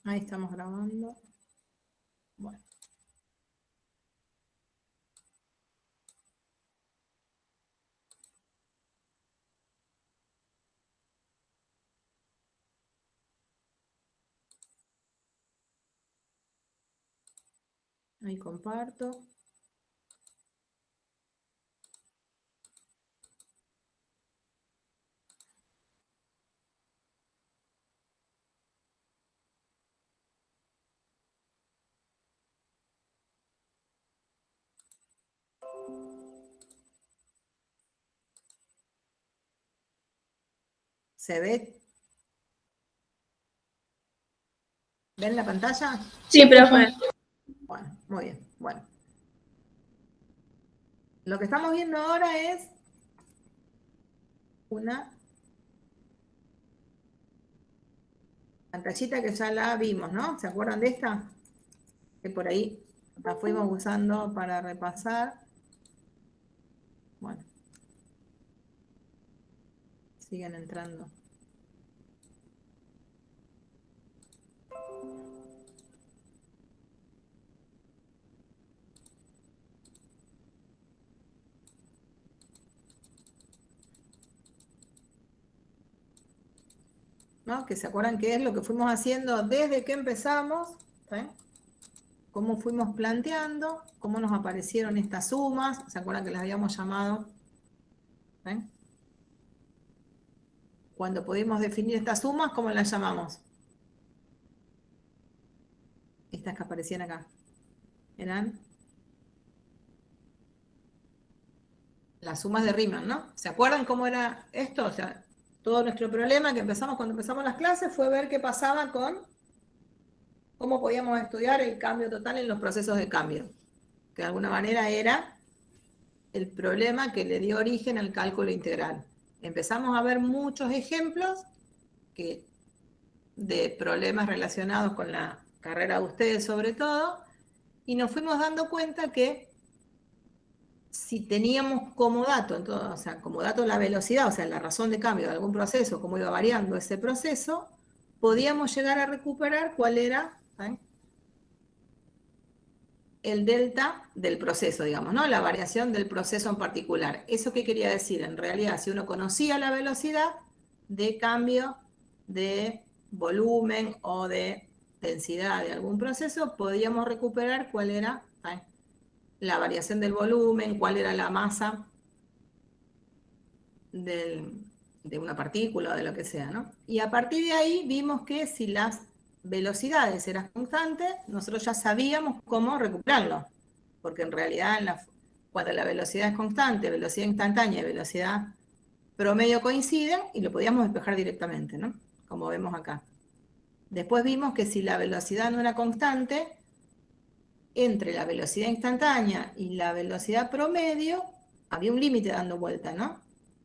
Ahí estamos grabando. Bueno. Ahí comparto. ¿Se ve? ¿Ven la pantalla? Sí, profe. Bueno, muy bien. Bueno. Lo que estamos viendo ahora es una pantallita que ya la vimos, ¿no? ¿Se acuerdan de esta? Que por ahí la fuimos usando para repasar. Bueno. Siguen entrando. ¿No? Que se acuerdan que es lo que fuimos haciendo desde que empezamos, ¿sí? Cómo fuimos planteando, cómo nos aparecieron estas sumas, ¿se acuerdan que las habíamos llamado? ¿Sí? Cuando pudimos definir estas sumas, ¿cómo las llamamos? Estas que aparecían acá. Eran las sumas de Riemann, ¿no? ¿Se acuerdan cómo era esto? O sea, todo nuestro problema que empezamos cuando empezamos las clases fue ver qué pasaba con cómo podíamos estudiar el cambio total en los procesos de cambio. Que de alguna manera era el problema que le dio origen al cálculo integral. Empezamos a ver muchos ejemplos de problemas relacionados con la carrera de ustedes sobre todo, y nos fuimos dando cuenta que si teníamos como dato, entonces, o sea, como dato la velocidad, o sea, la razón de cambio de algún proceso, cómo iba variando ese proceso, podíamos llegar a recuperar cuál era el delta del proceso, digamos, ¿no? La variación del proceso en particular. ¿Eso qué quería decir? En realidad, si uno conocía la velocidad de cambio de volumen o de densidad de algún proceso, podíamos recuperar cuál era la variación del volumen, cuál era la masa de una partícula o de lo que sea, ¿no? Y a partir de ahí vimos que si las velocidades eran constantes, nosotros ya sabíamos cómo recuperarlo, porque en realidad cuando la velocidad es constante, velocidad instantánea y velocidad promedio coinciden y lo podíamos despejar directamente, ¿no? Como vemos acá. Después vimos que si la velocidad no era constante, entre la velocidad instantánea y la velocidad promedio, había un límite dando vuelta, ¿no?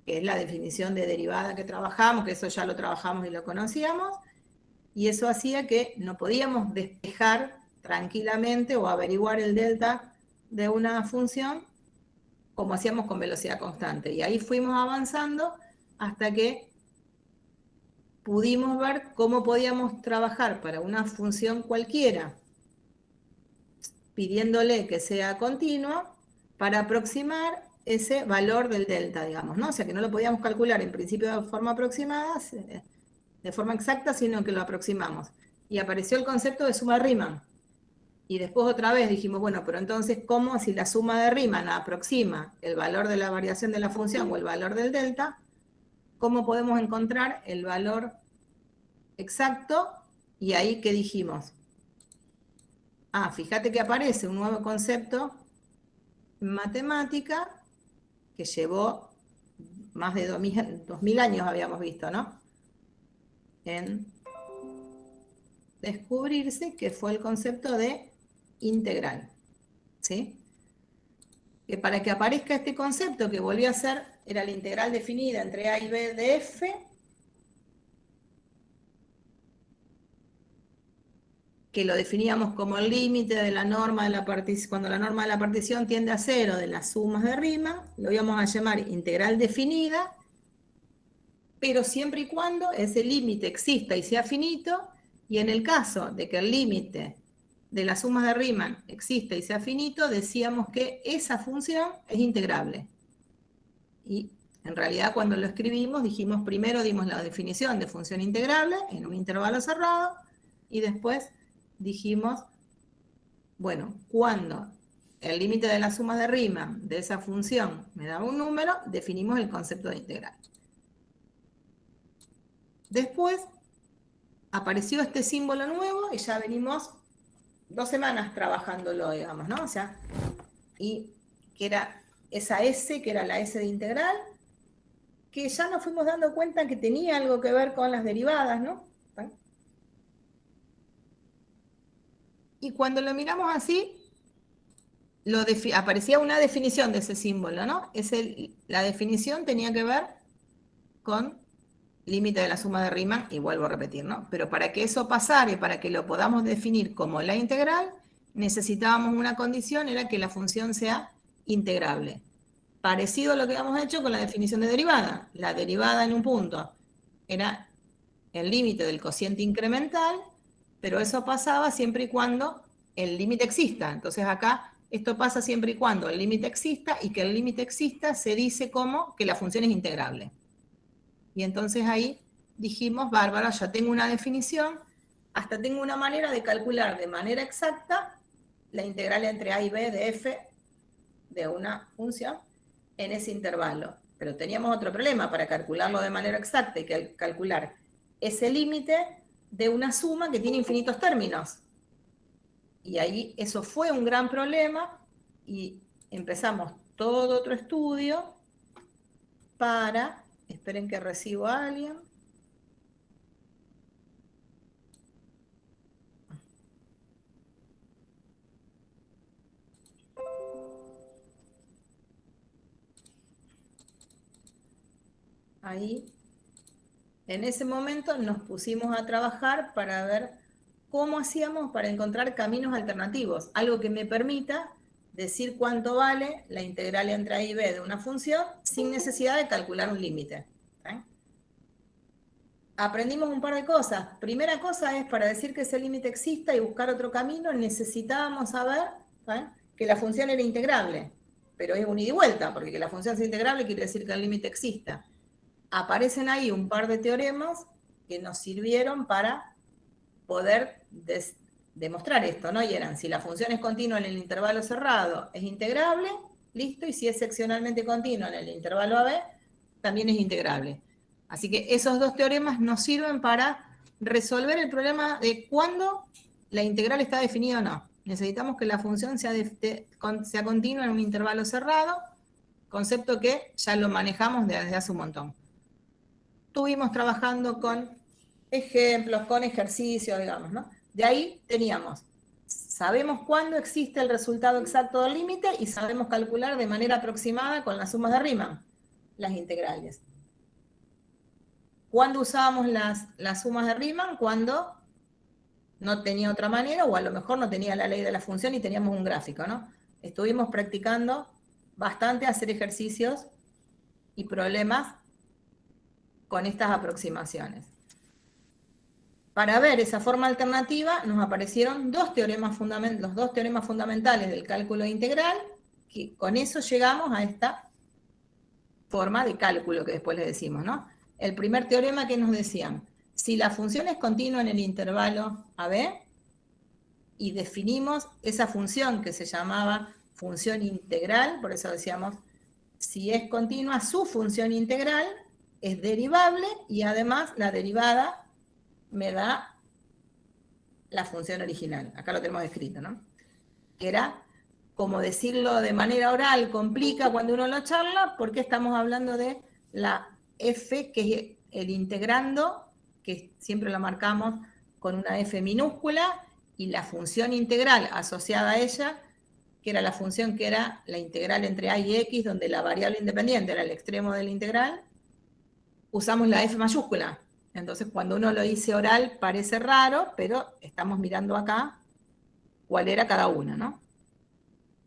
Que es la definición de derivada que trabajamos, que eso ya lo trabajamos y lo conocíamos, y eso hacía que no podíamos despejar tranquilamente o averiguar el delta de una función como hacíamos con velocidad constante. Y ahí fuimos avanzando hasta que pudimos ver cómo podíamos trabajar para una función cualquiera, pidiéndole que sea continua, para aproximar ese valor del delta, digamos, ¿no? O sea que no lo podíamos calcular en principio de forma aproximada, de forma exacta, sino que lo aproximamos. Y apareció el concepto de suma Riemann. Y después otra vez dijimos, bueno, pero entonces, ¿cómo si la suma de Riemann aproxima el valor de la variación de la función o el valor del delta? ¿Cómo podemos encontrar el valor exacto? Y ahí, ¿qué dijimos? Ah, fíjate que aparece un nuevo concepto en matemática que llevó más de 2000 años, habíamos visto, ¿no? En descubrirse, que fue el concepto de integral, ¿sí? Que para que aparezca este concepto que volvió a ser, era la integral definida entre a y b de f, que lo definíamos como el límite de la norma de la partición, cuando la norma de la partición tiende a cero de las sumas de Riemann, lo íbamos a llamar integral definida, pero siempre y cuando ese límite exista y sea finito, Y en el caso de que el límite de las sumas de Riemann exista y sea finito, decíamos que esa función es integrable. Y en realidad cuando lo escribimos, dijimos primero dimos la definición de función integrable en un intervalo cerrado y después dijimos, bueno, cuando el límite de las sumas de Riemann de esa función me da un número, definimos el concepto de integral. Después apareció este símbolo nuevo y ya venimos 2 semanas trabajándolo, digamos, ¿no? O sea, y que era esa S, que era la S de integral, que ya nos fuimos dando cuenta que tenía algo que ver con las derivadas, ¿no? Y cuando lo miramos así, aparecía una definición de ese símbolo, ¿no? La definición tenía que ver con límite de la suma de Riemann, y vuelvo a repetir, ¿no? Pero para que eso pasara y para que lo podamos definir como la integral, necesitábamos una condición, era que la función sea integrable. Parecido a lo que habíamos hecho con la definición de derivada. La derivada en un punto era el límite del cociente incremental, pero eso pasaba siempre y cuando el límite exista. Entonces acá esto pasa siempre y cuando el límite exista, y que el límite exista se dice como que la función es integrable. Y entonces ahí dijimos, bárbaro, ya tengo una definición, hasta tengo una manera de calcular de manera exacta la integral entre a y b de f de una función en ese intervalo. Pero teníamos otro problema para calcularlo de manera exacta, y que calcular ese límite de una suma que tiene infinitos términos. Y ahí eso fue un gran problema, y empezamos todo otro estudio para... Esperen que recibo a alguien. Ahí, en ese momento nos pusimos a trabajar para ver cómo hacíamos para encontrar caminos alternativos, algo que me permita decir cuánto vale la integral entre a y b de una función sin necesidad de calcular un límite. Aprendimos un par de cosas. Primera cosa es, para decir que ese límite exista y buscar otro camino, necesitábamos saber que la función era integrable, pero es un ida y vuelta, porque que la función sea integrable quiere decir que el límite exista. Aparecen ahí un par de teoremas que nos sirvieron para poder demostrar esto, ¿no? Y eran, si la función es continua en el intervalo cerrado, es integrable, listo, y si es seccionalmente continua en el intervalo AB, también es integrable. Así que esos dos teoremas nos sirven para resolver el problema de cuándo la integral está definida o no. Necesitamos que la función sea continua en un intervalo cerrado, concepto que ya lo manejamos desde hace un montón. Estuvimos trabajando con ejemplos, con ejercicios, digamos, ¿no? De ahí teníamos, sabemos cuándo existe el resultado exacto del límite y sabemos calcular de manera aproximada con las sumas de Riemann las integrales. ¿Cuándo usábamos las sumas de Riemann? Cuando no tenía otra manera, o a lo mejor no tenía la ley de la función y teníamos un gráfico, ¿no? Estuvimos practicando bastante hacer ejercicios y problemas con estas aproximaciones. Para ver esa forma alternativa nos aparecieron los dos teoremas fundamentales del cálculo integral, que con eso llegamos a esta forma de cálculo que después le decimos, ¿no? El primer teorema que nos decían, si la función es continua en el intervalo AB, y definimos esa función que se llamaba función integral, por eso decíamos, si es continua, su función integral es derivable, y además la derivada me da la función original. Acá lo tenemos escrito, ¿no? Que era, como decirlo de manera oral, complica cuando uno lo charla, porque estamos hablando de la f, que es el integrando, que siempre lo marcamos con una f minúscula, y la función integral asociada a ella, que era la función que era la integral entre a y x, donde la variable independiente era el extremo de la integral, usamos la f mayúscula. Entonces, cuando uno lo dice oral, parece raro, pero estamos mirando acá cuál era cada una, ¿no?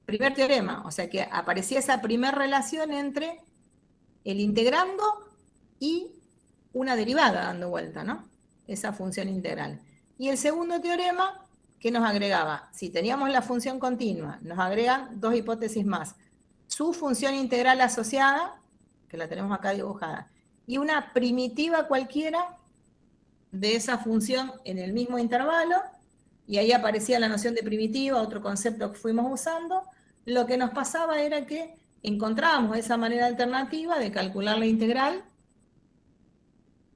Primer teorema, o sea que aparecía esa primera relación entre el integrando y una derivada dando vuelta, ¿no? Esa función integral. Y el segundo teorema, ¿qué nos agregaba? Si teníamos la función continua, nos agregan dos hipótesis más. Su función integral asociada, que la tenemos acá dibujada, y una primitiva cualquiera de esa función en el mismo intervalo, y ahí aparecía la noción de primitiva, otro concepto que fuimos usando. Lo que nos pasaba era que encontrábamos esa manera alternativa de calcular la integral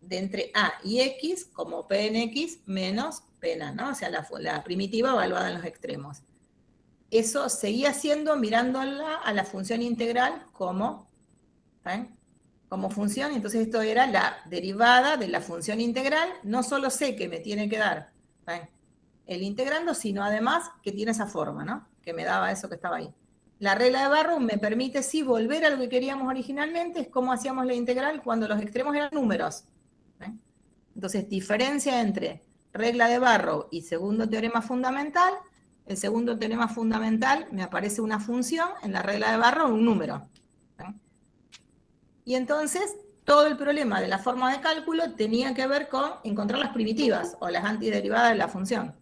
de entre a y x como p en x menos p en a, ¿no? O sea, la primitiva evaluada en los extremos. Eso seguía siendo mirándola a la función integral como, ¿saben? Como función, entonces esto era la derivada de la función integral. No solo sé que me tiene que dar, ¿saben?, el integrando, sino además que tiene esa forma, ¿no? Que me daba eso que estaba ahí. La regla de Barrow me permite, sí, volver a lo que queríamos originalmente, es cómo hacíamos la integral cuando los extremos eran números. ¿Eh? Entonces, diferencia entre regla de Barrow y segundo teorema fundamental. El segundo teorema fundamental me aparece una función, en la regla de Barrow un número. ¿Eh? Y entonces, todo el problema de la forma de cálculo tenía que ver con encontrar las primitivas o las antiderivadas de la función.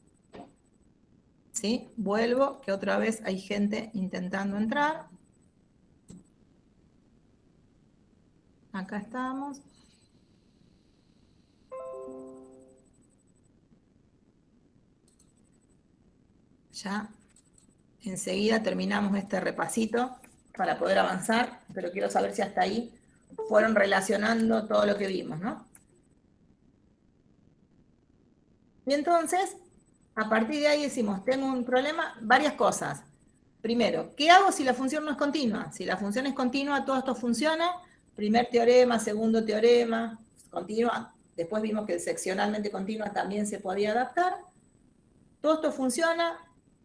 ¿Sí? Vuelvo, que otra vez hay gente intentando entrar. Acá estamos. Ya enseguida terminamos este repasito para poder avanzar, pero quiero saber si hasta ahí fueron relacionando todo lo que vimos, ¿no? Y entonces, a partir de ahí decimos, tengo un problema, varias cosas. Primero, ¿qué hago si la función no es continua? Si la función es continua, todo esto funciona. Primer teorema, segundo teorema, continua. Después vimos que el seccionalmente continua también se podía adaptar. Todo esto funciona,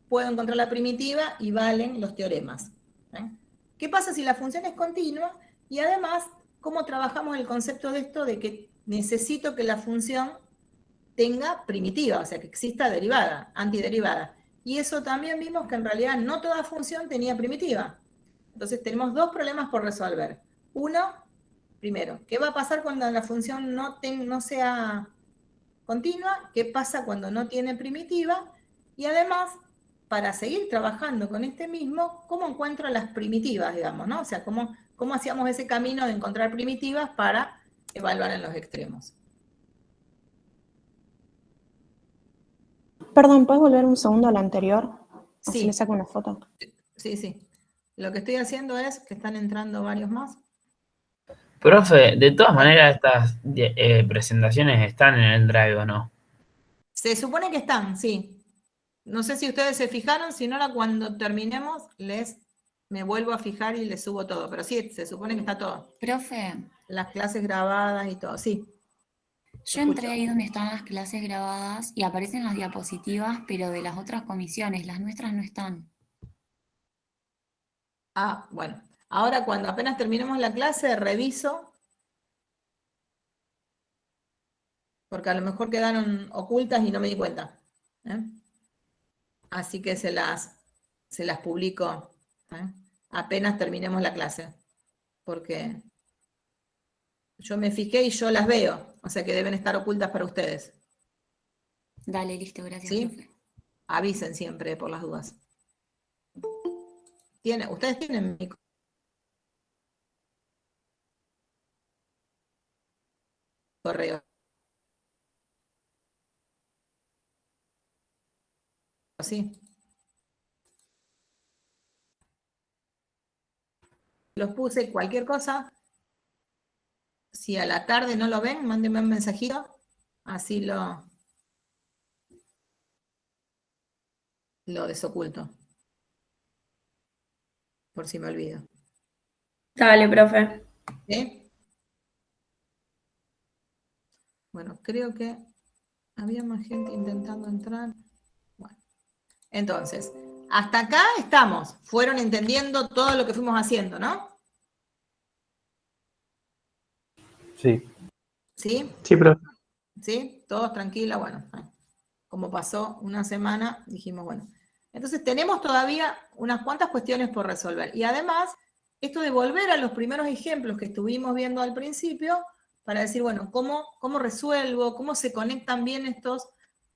puedo encontrar la primitiva y valen los teoremas. ¿Eh? ¿Qué pasa si la función es continua? Y además, ¿cómo trabajamos el concepto de esto de que necesito que la función tenga primitiva, o sea, que exista derivada, antiderivada? Y eso también vimos que en realidad no toda función tenía primitiva. Entonces tenemos dos problemas por resolver. Uno, primero, ¿qué va a pasar cuando la función no sea continua? ¿Qué pasa cuando no tiene primitiva? Y además, para seguir trabajando con este mismo, ¿cómo encuentro las primitivas, digamos, ¿no? O sea, ¿cómo hacíamos ese camino de encontrar primitivas para evaluar en los extremos? Perdón, ¿puedes volver un segundo al anterior? Así Sí. le saco una foto. Sí, sí. Lo que estoy haciendo es que están entrando varios más. Profe, de todas maneras estas presentaciones están en el Drive, ¿o no? Se supone que están, sí. No sé si ustedes se fijaron, si no, ahora cuando terminemos me vuelvo a fijar y les subo todo. Pero sí, se supone que está todo. Profe, Las clases grabadas y todo, sí. yo entré ahí donde están las clases grabadas y aparecen las diapositivas, pero de las otras comisiones, las nuestras no están. Ah, bueno. Ahora cuando apenas terminemos la clase, reviso. Porque a lo mejor quedaron ocultas y no me di cuenta. ¿Eh? Así que se las publico, ¿eh?, apenas terminemos la clase. Porque yo me fijé y yo las veo. O sea que deben estar ocultas para ustedes. Dale, listo, gracias, ¿Sí? profe. Avisen siempre por las dudas. Ustedes tienen mi correo. ¿Sí? Los puse, cualquier cosa. Si a la tarde no lo ven, mándenme un mensajito. Así lo desoculto. Por si me olvido. Dale, profe. ¿Sí? Bueno, creo que había más gente intentando entrar. Bueno, entonces, hasta acá estamos. Fueron entendiendo todo lo que fuimos haciendo, ¿no? Sí. ¿Sí? Sí, profe. ¿Sí? Todos tranquilos, bueno. Como pasó una semana, dijimos, bueno. Entonces tenemos todavía unas cuantas cuestiones por resolver. Y además, esto de volver a los primeros ejemplos que estuvimos viendo al principio, para decir, bueno, ¿cómo resuelvo? ¿Cómo se conectan bien estos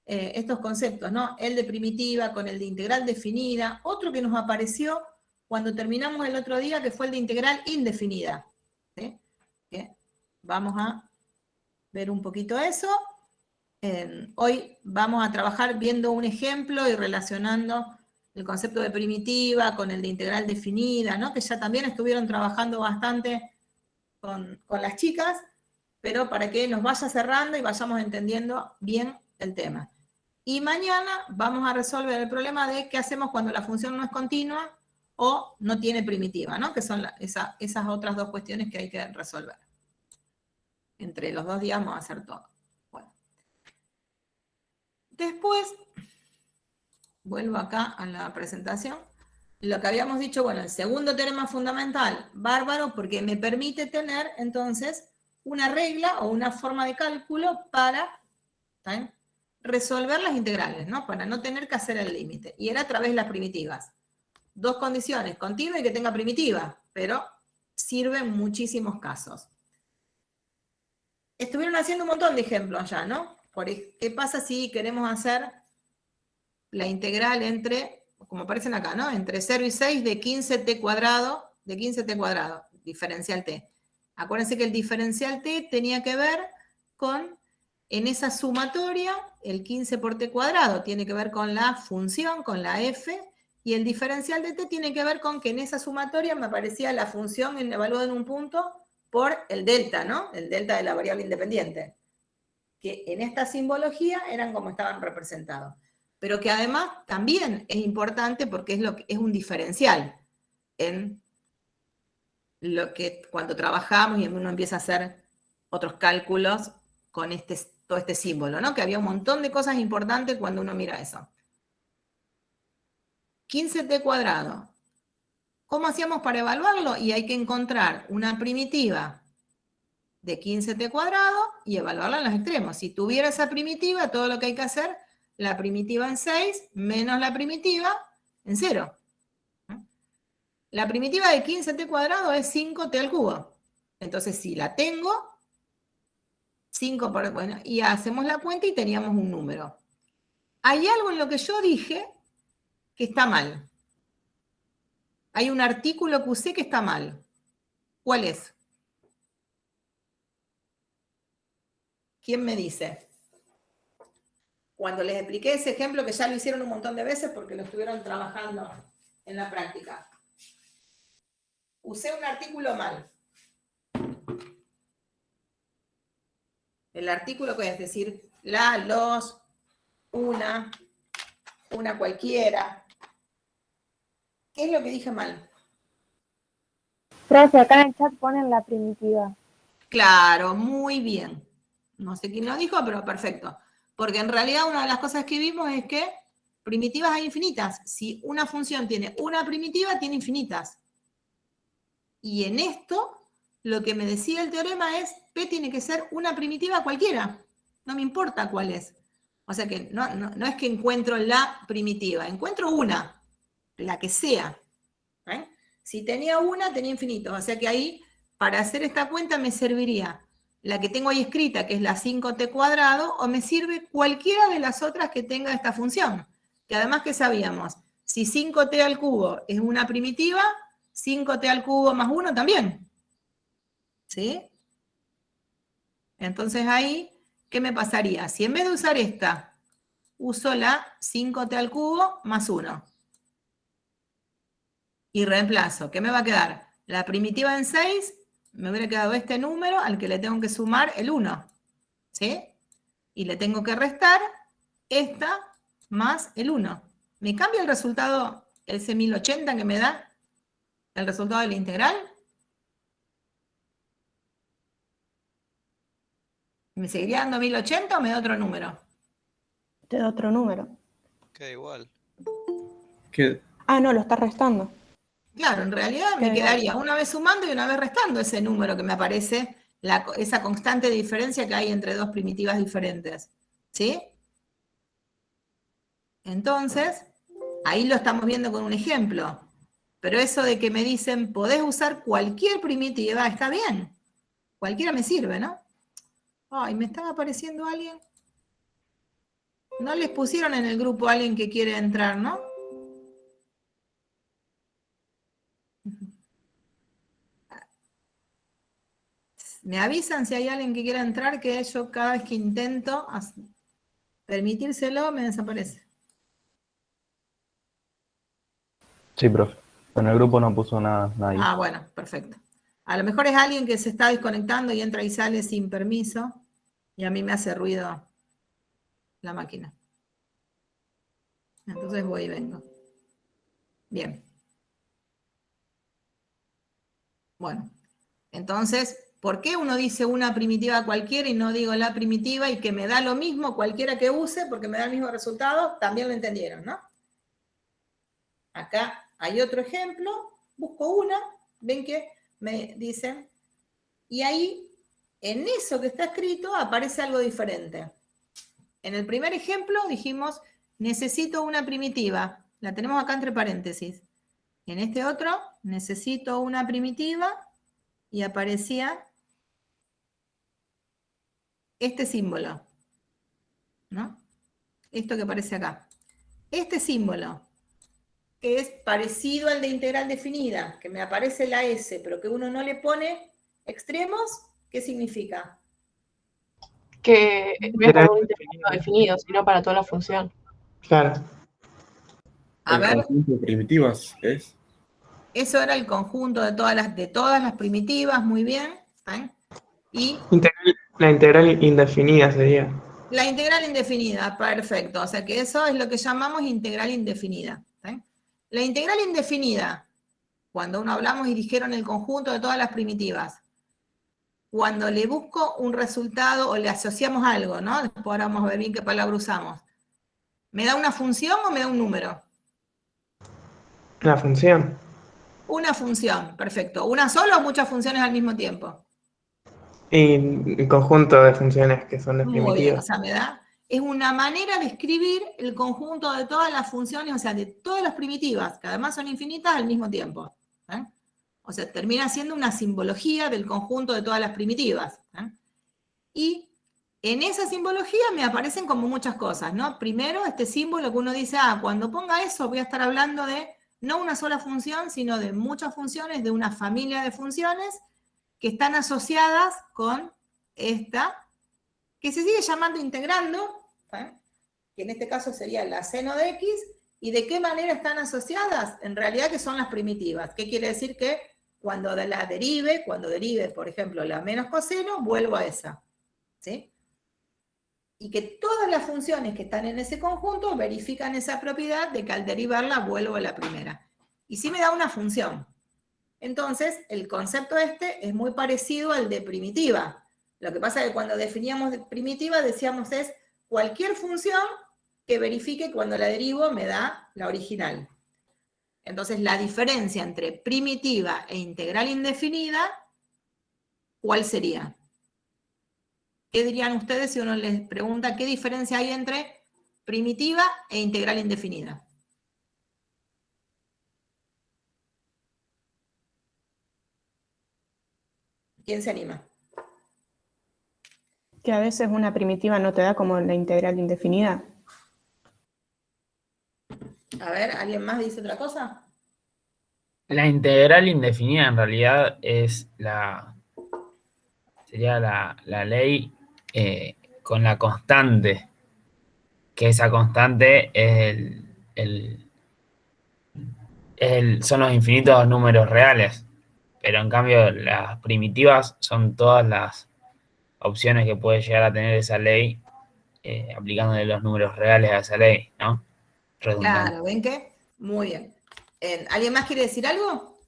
estos conceptos, ¿no? El de primitiva con el de integral definida. Otro que nos apareció cuando terminamos el otro día, que fue el de integral indefinida. ¿Sí? Vamos a ver un poquito eso. Hoy vamos a trabajar viendo un ejemplo y relacionando el concepto de primitiva con el de integral definida, ¿no? Que ya también estuvieron trabajando bastante con las chicas, pero para que nos vaya cerrando y vayamos entendiendo bien el tema. Y mañana vamos a resolver el problema de qué hacemos cuando la función no es continua o no tiene primitiva, ¿no? Que son esas otras dos cuestiones que hay que resolver. Entre los 2 días vamos a hacer todo. Bueno. Después, vuelvo acá a la presentación. Lo que habíamos dicho, bueno, el segundo teorema fundamental, bárbaro, porque me permite tener, entonces, una regla o una forma de cálculo para resolver las integrales, ¿no? Para no tener que hacer el límite. Y era a través de las primitivas. 2 condiciones, continua y que tenga primitiva, pero sirve en muchísimos casos. Estuvieron haciendo un montón de ejemplos ya, ¿no? ¿Qué pasa si queremos hacer la integral entre, como aparecen acá, ¿no? Entre 0 y 6 de 15t cuadrado, diferencial t. Acuérdense que el diferencial t tenía que ver con, en esa sumatoria, el 15 por t cuadrado tiene que ver con la función, con la f, y el diferencial de t tiene que ver con que en esa sumatoria me aparecía la función evaluada en un punto por el delta, ¿no? El delta de la variable independiente. Que en esta simbología eran como estaban representados. Pero que además también es importante porque es un diferencial en lo que cuando trabajamos y uno empieza a hacer otros cálculos con todo este símbolo, ¿no? Que había un montón de cosas importantes cuando uno mira eso. 15t cuadrado. ¿Cómo hacíamos para evaluarlo? Y hay que encontrar una primitiva de 15t cuadrado y evaluarla en los extremos. Si tuviera esa primitiva, todo lo que hay que hacer, la primitiva en 6 menos la primitiva en 0. La primitiva de 15t cuadrado es 5t al cubo. Entonces, si la tengo, 5 por... Bueno, y hacemos la cuenta y teníamos un número. Hay algo en lo que yo dije que está mal. Hay un artículo que usé que está mal. ¿Cuál es? ¿Quién me dice? Cuando les expliqué ese ejemplo, que ya lo hicieron un montón de veces porque lo estuvieron trabajando en la práctica. Usé un artículo mal. El artículo que es decir, la, los, una cualquiera. ¿Qué es lo que dije mal? Profe, acá en el chat ponen la primitiva. Claro, muy bien. No sé quién lo dijo, pero perfecto. Porque en realidad una de las cosas que vimos es que primitivas hay infinitas. Si una función tiene una primitiva, tiene infinitas. Y en esto, lo que me decía el teorema es, P tiene que ser una primitiva cualquiera. No me importa cuál es. O sea que no es que encuentro la primitiva, encuentro una, la que sea. ¿Eh? Si tenía una, tenía infinitos. O sea que ahí, para hacer esta cuenta, me serviría la que tengo ahí escrita, que es la 5t cuadrado, o me sirve cualquiera de las otras que tenga esta función. Que además, ¿qué sabíamos? Si 5t al cubo es una primitiva, 5t al cubo más 1 también. ¿Sí? Entonces ahí, ¿qué me pasaría? Si en vez de usar esta, uso la 5t al cubo más 1. Y reemplazo, ¿qué me va a quedar? La primitiva en 6, me hubiera quedado este número al que le tengo que sumar el 1. ¿Sí? Y le tengo que restar esta más el 1. ¿Me cambia el resultado, ese 1080 que me da el resultado de la integral? ¿Me seguiría dando 1080 o me da otro número? Te da otro número. Queda igual. Ah, no, lo está restando. Claro, en realidad me quedaría una vez sumando y una vez restando ese número que me aparece, esa constante de diferencia que hay entre dos primitivas diferentes. ¿Sí? Entonces, ahí lo estamos viendo con un ejemplo. Pero eso de que me dicen, podés usar cualquier primitiva, está bien. Cualquiera me sirve, ¿no? Ay, ¿me estaba apareciendo alguien? No les pusieron en el grupo a alguien que quiere entrar, ¿no? Me avisan si hay alguien que quiera entrar, que yo cada vez que intento permitírselo, me desaparece. Sí, profe. En el grupo no puso nada, nadie. Ah, bueno, perfecto. A lo mejor es alguien que se está desconectando y entra y sale sin permiso, y a mí me hace ruido la máquina. Entonces voy y vengo. Bien. Bueno, entonces, ¿por qué uno dice una primitiva cualquiera y no digo la primitiva y que me da lo mismo cualquiera que use porque me da el mismo resultado? También lo entendieron, ¿no? Acá hay otro ejemplo, busco una, ven que me dicen, y ahí, en eso que está escrito, aparece algo diferente. En el primer ejemplo dijimos, necesito una primitiva, la tenemos acá entre paréntesis. En este otro, necesito una primitiva, y aparecía este símbolo, ¿no? Esto que aparece acá. Este símbolo, que es parecido al de integral definida, que me aparece la S, pero que uno no le pone extremos, ¿qué significa? Que no es para un intervalo definido, sino para toda la función. Claro. A ver, conjunto de primitivas es. eso era el conjunto de todas las primitivas, muy bien. ¿Eh? Y La integral indefinida sería. la integral indefinida, perfecto. O sea que eso es lo que llamamos integral indefinida. ¿Eh? La integral indefinida, cuando uno hablamos y dijeron el conjunto de todas las primitivas, cuando le busco un resultado o le asociamos algo, ¿no? Después ahora vamos a ver bien qué palabra usamos. ¿Me da una función o me da un número? La función. Una función, perfecto. ¿Una sola o muchas funciones al mismo tiempo? Y el conjunto de funciones que son las Muy bien, o primitivas. sea, es una manera de escribir el conjunto de todas las funciones, o sea, de todas las primitivas, que además son infinitas al mismo tiempo. ¿Eh? O sea, termina siendo una simbología del conjunto de todas las primitivas. ¿Eh? Y en esa simbología me aparecen como muchas cosas, ¿no? Primero, este símbolo que uno dice, cuando ponga eso voy a estar hablando de no una sola función, sino de muchas funciones, de una familia de funciones que están asociadas con esta, que se sigue llamando integrando, ¿eh? Que en este caso sería la seno de x, ¿y de qué manera están asociadas? En realidad que son las primitivas. ¿Qué quiere decir? Que cuando derive, por ejemplo, la menos coseno, vuelvo a esa. ¿Sí? Y que todas las funciones que están en ese conjunto verifican esa propiedad de que al derivarla vuelvo a la primera. Y sí me da una función. Entonces, el concepto este es muy parecido al de primitiva. Lo que pasa es que cuando definíamos primitiva decíamos es cualquier función que verifique cuando la derivo me da la original. Entonces, la diferencia entre primitiva e integral indefinida, ¿cuál sería? ¿Qué dirían ustedes si uno les pregunta qué diferencia hay entre primitiva e integral indefinida? ¿Quién se anima? Que a veces una primitiva no te da como la integral indefinida. A ver, ¿alguien más dice otra cosa? La integral indefinida en realidad es sería la ley con la constante, que esa constante son los infinitos números reales, pero en cambio las primitivas son todas las opciones que puede llegar a tener esa ley aplicándole los números reales a esa ley, ¿no? Redundante. Claro, ¿ven qué? Muy bien. ¿Alguien más quiere decir algo?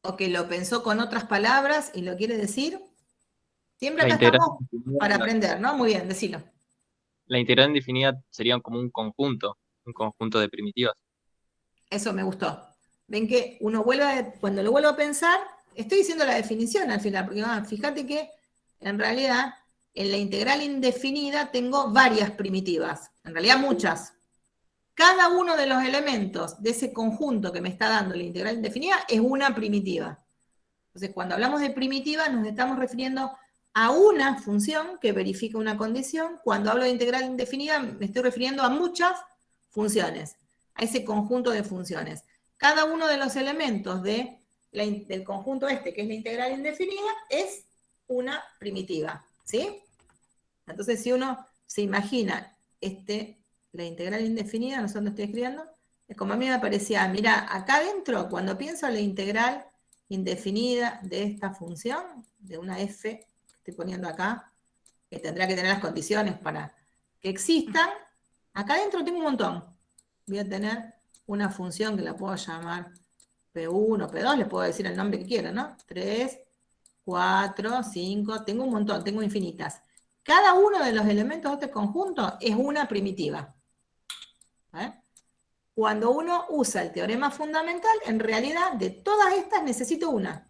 ¿O que lo pensó con otras palabras y lo quiere decir? Siempre acá estamos para aprender, ¿no? Muy bien, decilo. La integral indefinida sería como un conjunto de primitivas. Eso me gustó. Ven que uno cuando lo vuelvo a pensar, estoy diciendo la definición al final, porque fíjate que en realidad en la integral indefinida tengo varias primitivas, en realidad muchas. Cada uno de los elementos de ese conjunto que me está dando la integral indefinida es una primitiva. Entonces, cuando hablamos de primitiva, nos estamos refiriendo a una función que verifica una condición. Cuando hablo de integral indefinida, me estoy refiriendo a muchas funciones, a ese conjunto de funciones. Cada uno de los elementos del conjunto este, que es la integral indefinida, es una primitiva, ¿sí? Entonces, si uno se imagina la integral indefinida, no sé dónde estoy escribiendo, es como a mí me parecía, mira, acá adentro, cuando pienso en la integral indefinida de esta función, de una f, que estoy poniendo acá, que tendrá que tener las condiciones para que existan, acá adentro tengo un montón. Voy a tener una función que la puedo llamar P1, P2, les puedo decir el nombre que quiera, ¿no? 3, 4, 5, tengo un montón, tengo infinitas. Cada uno de los elementos de este conjunto es una primitiva. Cuando uno usa el teorema fundamental, en realidad de todas estas necesito una.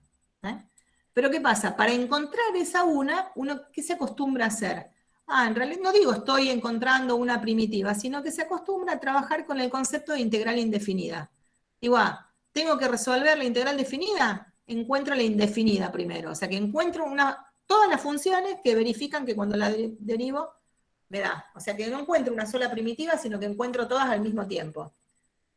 Pero ¿qué pasa? Para encontrar esa una, uno ¿qué se acostumbra a hacer? En realidad no digo estoy encontrando una primitiva, sino que se acostumbra a trabajar con el concepto de integral indefinida. Digo, tengo que resolver la integral definida, encuentro la indefinida primero. O sea que encuentro todas las funciones que verifican que cuando la derivo me da. O sea que no encuentro una sola primitiva, sino que encuentro todas al mismo tiempo.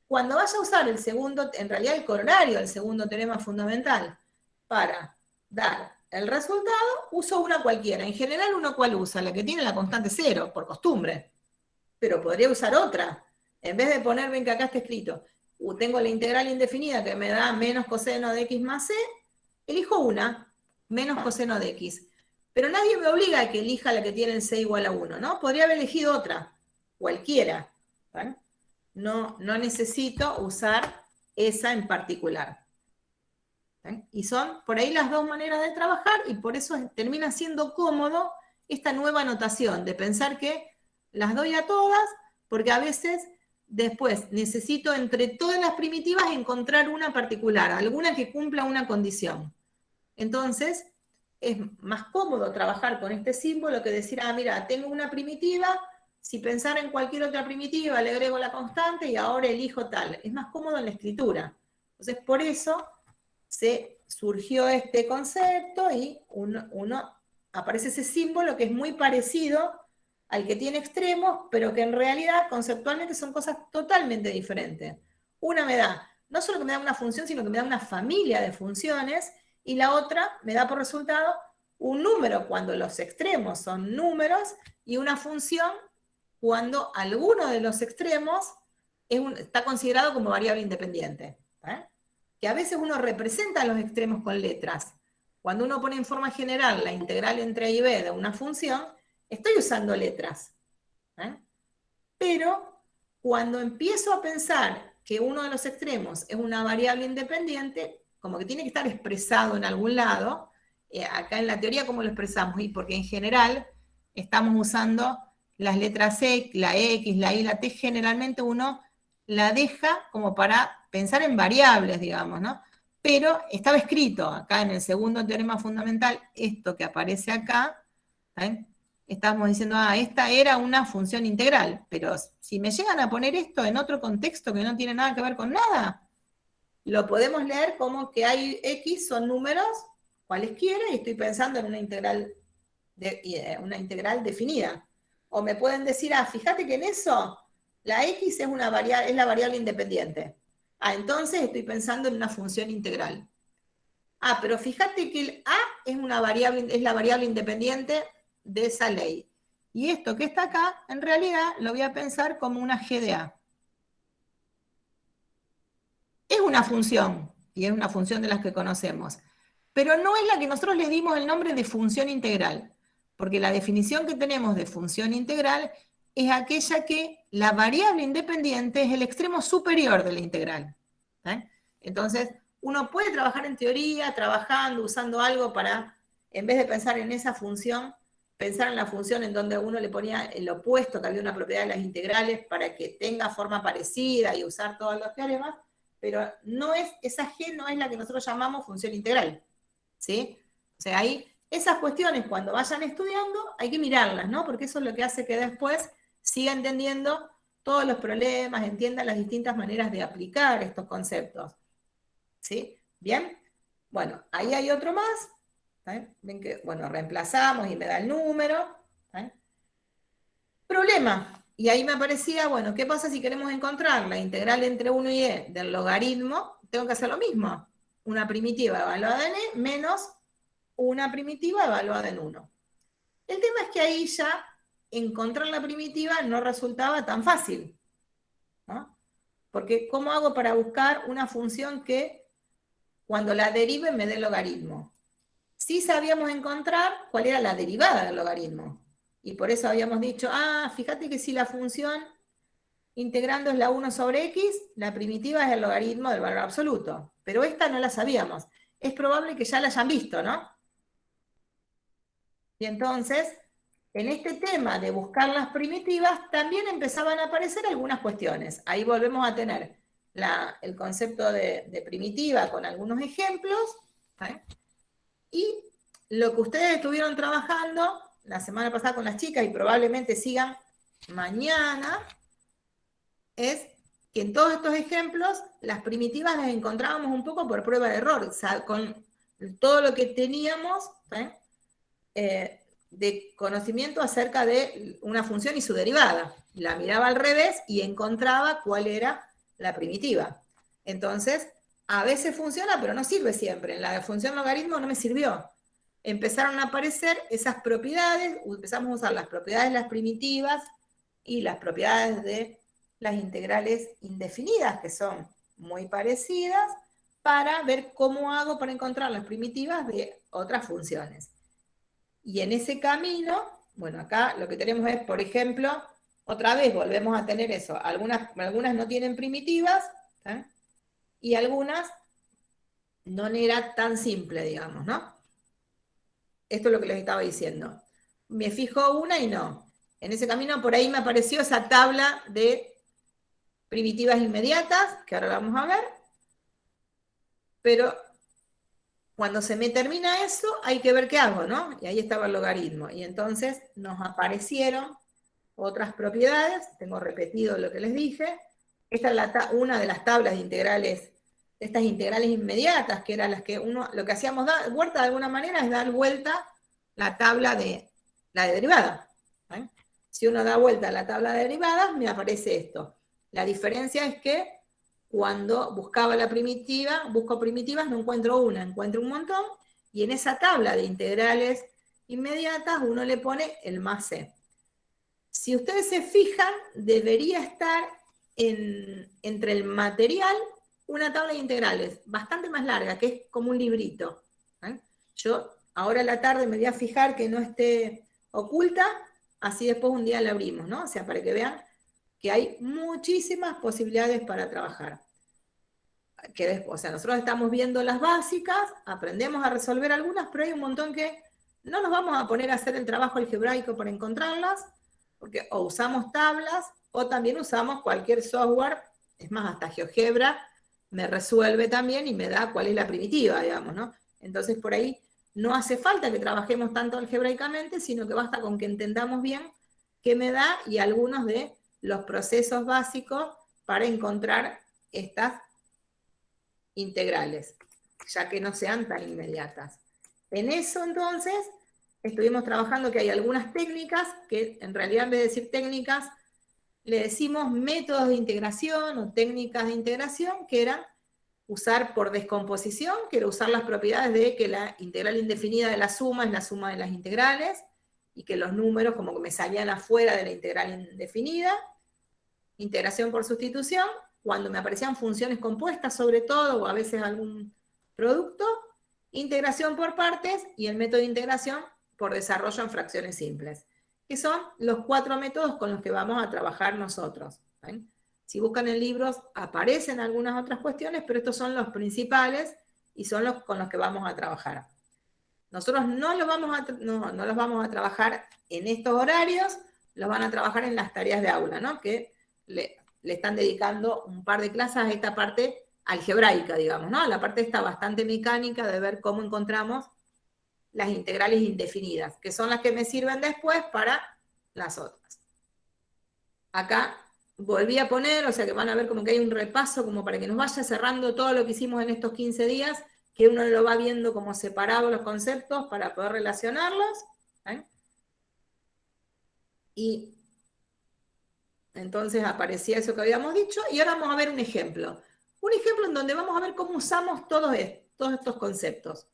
Cuando vaya a usar el segundo, en realidad el corolario del segundo teorema fundamental, para dar el resultado, uso una cualquiera. En general, ¿uno cuál usa? La que tiene la constante cero, por costumbre. Pero podría usar otra. En vez de poner, ven que acá está escrito, tengo la integral indefinida que me da menos coseno de x más c, elijo una, menos coseno de x. Pero nadie me obliga a que elija la que tiene el c igual a 1, ¿no? Podría haber elegido otra, cualquiera. ¿Vale? No necesito usar esa en particular. Y son por ahí las dos maneras de trabajar, y por eso termina siendo cómodo esta nueva notación, de pensar que las doy a todas, porque a veces después necesito entre todas las primitivas encontrar una particular, alguna que cumpla una condición. Entonces, es más cómodo trabajar con este símbolo que decir, mira, tengo una primitiva, si pensara en cualquier otra primitiva, le agrego la constante y ahora elijo tal. Es más cómodo en la escritura. Entonces, por eso se surgió este concepto y aparece ese símbolo que es muy parecido al que tiene extremos, pero que en realidad conceptualmente son cosas totalmente diferentes. Una me da, no solo que me da una función, sino que me da una familia de funciones, y la otra me da por resultado un número cuando los extremos son números, y una función cuando alguno de los extremos está considerado como variable independiente. Que a veces uno representa los extremos con letras. Cuando uno pone en forma general la integral entre a y b de una función, estoy usando letras. Pero cuando empiezo a pensar que uno de los extremos es una variable independiente, como que tiene que estar expresado en algún lado. Acá en la teoría, ¿cómo lo expresamos? Y porque en general estamos usando las letras la X, la Y, la T, generalmente uno la deja como para pensar en variables, digamos, ¿no? Pero estaba escrito acá en el segundo teorema fundamental, esto que aparece acá, ¿saben? Estamos diciendo, esta era una función integral, pero si me llegan a poner esto en otro contexto que no tiene nada que ver con nada, lo podemos leer como que hay X son números, cualesquiera, y estoy pensando en una integral definida. O me pueden decir, fíjate que en eso la X es la variable independiente. Entonces estoy pensando en una función integral. Pero fíjate que el A es la variable independiente de esa ley. Y esto que está acá, en realidad, lo voy a pensar como una G de A. Es una función, y es una función de las que conocemos, pero no es la que nosotros le dimos el nombre de función integral, porque la definición que tenemos de función integral es aquella que la variable independiente es el extremo superior de la integral. Entonces, uno puede trabajar en teoría, usando algo para, en vez de pensar en esa función, pensar en la función en donde uno le ponía el opuesto, que había una propiedad de las integrales para que tenga forma parecida y usar todos los teoremas, pero esa G no es la que nosotros llamamos función integral, ¿sí? O sea, ahí, esas cuestiones cuando vayan estudiando hay que mirarlas, ¿no? Porque eso es lo que hace que después siga entendiendo todos los problemas, entienda las distintas maneras de aplicar estos conceptos, ¿sí? ¿Bien? Bueno, ahí hay otro más, ¿Está bien? Ven que, bueno, reemplazamos y me da el número. ¿Está bien? Problema. Y ahí me aparecía, bueno, ¿qué pasa si queremos encontrar la integral entre 1 y e del logaritmo? Tengo que hacer lo mismo. Una primitiva evaluada en e menos una primitiva evaluada en 1. El tema es que ahí ya encontrar la primitiva no resultaba tan fácil, ¿no? Porque ¿cómo hago para buscar una función que cuando la derive me dé el logaritmo? Sí sabíamos encontrar cuál era la derivada del logaritmo. Y por eso habíamos dicho, fíjate que si la función integrando es la 1 sobre x, la primitiva es el logaritmo del valor absoluto. Pero esta no la sabíamos. Es probable que ya la hayan visto, ¿no? Y entonces, en este tema de buscar las primitivas, también empezaban a aparecer algunas cuestiones. Ahí volvemos a tener el concepto de primitiva con algunos ejemplos, ¿sí? Y lo que ustedes estuvieron trabajando la semana pasada con las chicas y probablemente sigan mañana, es que en todos estos ejemplos las primitivas las encontrábamos un poco por prueba de error, o sea, con todo lo que teníamos, ¿sí? De conocimiento acerca de una función y su derivada. La miraba al revés y encontraba cuál era la primitiva. Entonces, a veces funciona, pero no sirve siempre. En la función logaritmo no me sirvió. Empezaron a aparecer esas propiedades, empezamos a usar las propiedades de las primitivas y las propiedades de las integrales indefinidas, que son muy parecidas, para ver cómo hago para encontrar las primitivas de otras funciones. Y en ese camino, bueno, acá lo que tenemos es, por ejemplo, otra vez volvemos a tener eso. Algunas no tienen primitivas, ¿eh? Y algunas no era tan simple, digamos, ¿no? Esto es lo que les estaba diciendo. Me fijo una y no. En ese camino por ahí me apareció esa tabla de primitivas inmediatas, que ahora vamos a ver. Pero cuando se me termina eso, hay que ver qué hago, ¿no? Y ahí estaba el logaritmo. Y entonces nos aparecieron otras propiedades. Tengo repetido lo que les dije. Esta es una de las tablas de integrales, estas integrales inmediatas, que eran las que lo que hacíamos vuelta de alguna manera es dar vuelta la tabla de la derivada. ¿Eh? Si uno da vuelta a la tabla de derivadas, me aparece esto. La diferencia es que cuando buscaba la primitiva, busco primitivas, no encuentro una, encuentro un montón, y en esa tabla de integrales inmediatas uno le pone el más c. Si ustedes se fijan, debería estar entre el material una tabla de integrales, bastante más larga, que es como un librito. ¿Eh? Yo ahora a la tarde me voy a fijar que no esté oculta, así después un día la abrimos, ¿no? O sea, para que vean que hay muchísimas posibilidades para trabajar. O sea, nosotros estamos viendo las básicas, aprendemos a resolver algunas, pero hay un montón que no nos vamos a poner a hacer el trabajo algebraico para encontrarlas, porque o usamos tablas o también usamos cualquier software, es más, hasta GeoGebra me resuelve también y me da cuál es la primitiva, digamos, ¿no? Entonces, por ahí no hace falta que trabajemos tanto algebraicamente, sino que basta con que entendamos bien qué me da y algunos de los procesos básicos para encontrar estas integrales, ya que no sean tan inmediatas. En eso, entonces, estuvimos trabajando que hay algunas técnicas, que en realidad en vez de decir técnicas, le decimos métodos de integración o técnicas de integración, que eran usar por descomposición, que era usar las propiedades de que la integral indefinida de la suma es la suma de las integrales, y que los números como que me salían afuera de la integral indefinida. Integración por sustitución, cuando me aparecían funciones compuestas sobre todo, o a veces algún producto. Integración por partes, y el método de integración por desarrollo en fracciones simples, que son los 4 métodos con los que vamos a trabajar nosotros. ¿Ven? Si buscan en libros aparecen algunas otras cuestiones, pero estos son los principales y son los con los que vamos a trabajar. Nosotros no los vamos a trabajar en estos horarios, los van a trabajar en las tareas de aula, ¿no? Que le están dedicando un par de clases a esta parte algebraica, digamos, ¿no? La parte esta bastante mecánica de ver cómo encontramos las integrales indefinidas, que son las que me sirven después para las otras. Acá volví a poner, o sea que van a ver como que hay un repaso como para que nos vaya cerrando todo lo que hicimos en estos 15 días, que uno lo va viendo como separados los conceptos para poder relacionarlos. Y entonces aparecía eso que habíamos dicho, y ahora vamos a ver un ejemplo. Un ejemplo en donde vamos a ver cómo usamos todos estos conceptos.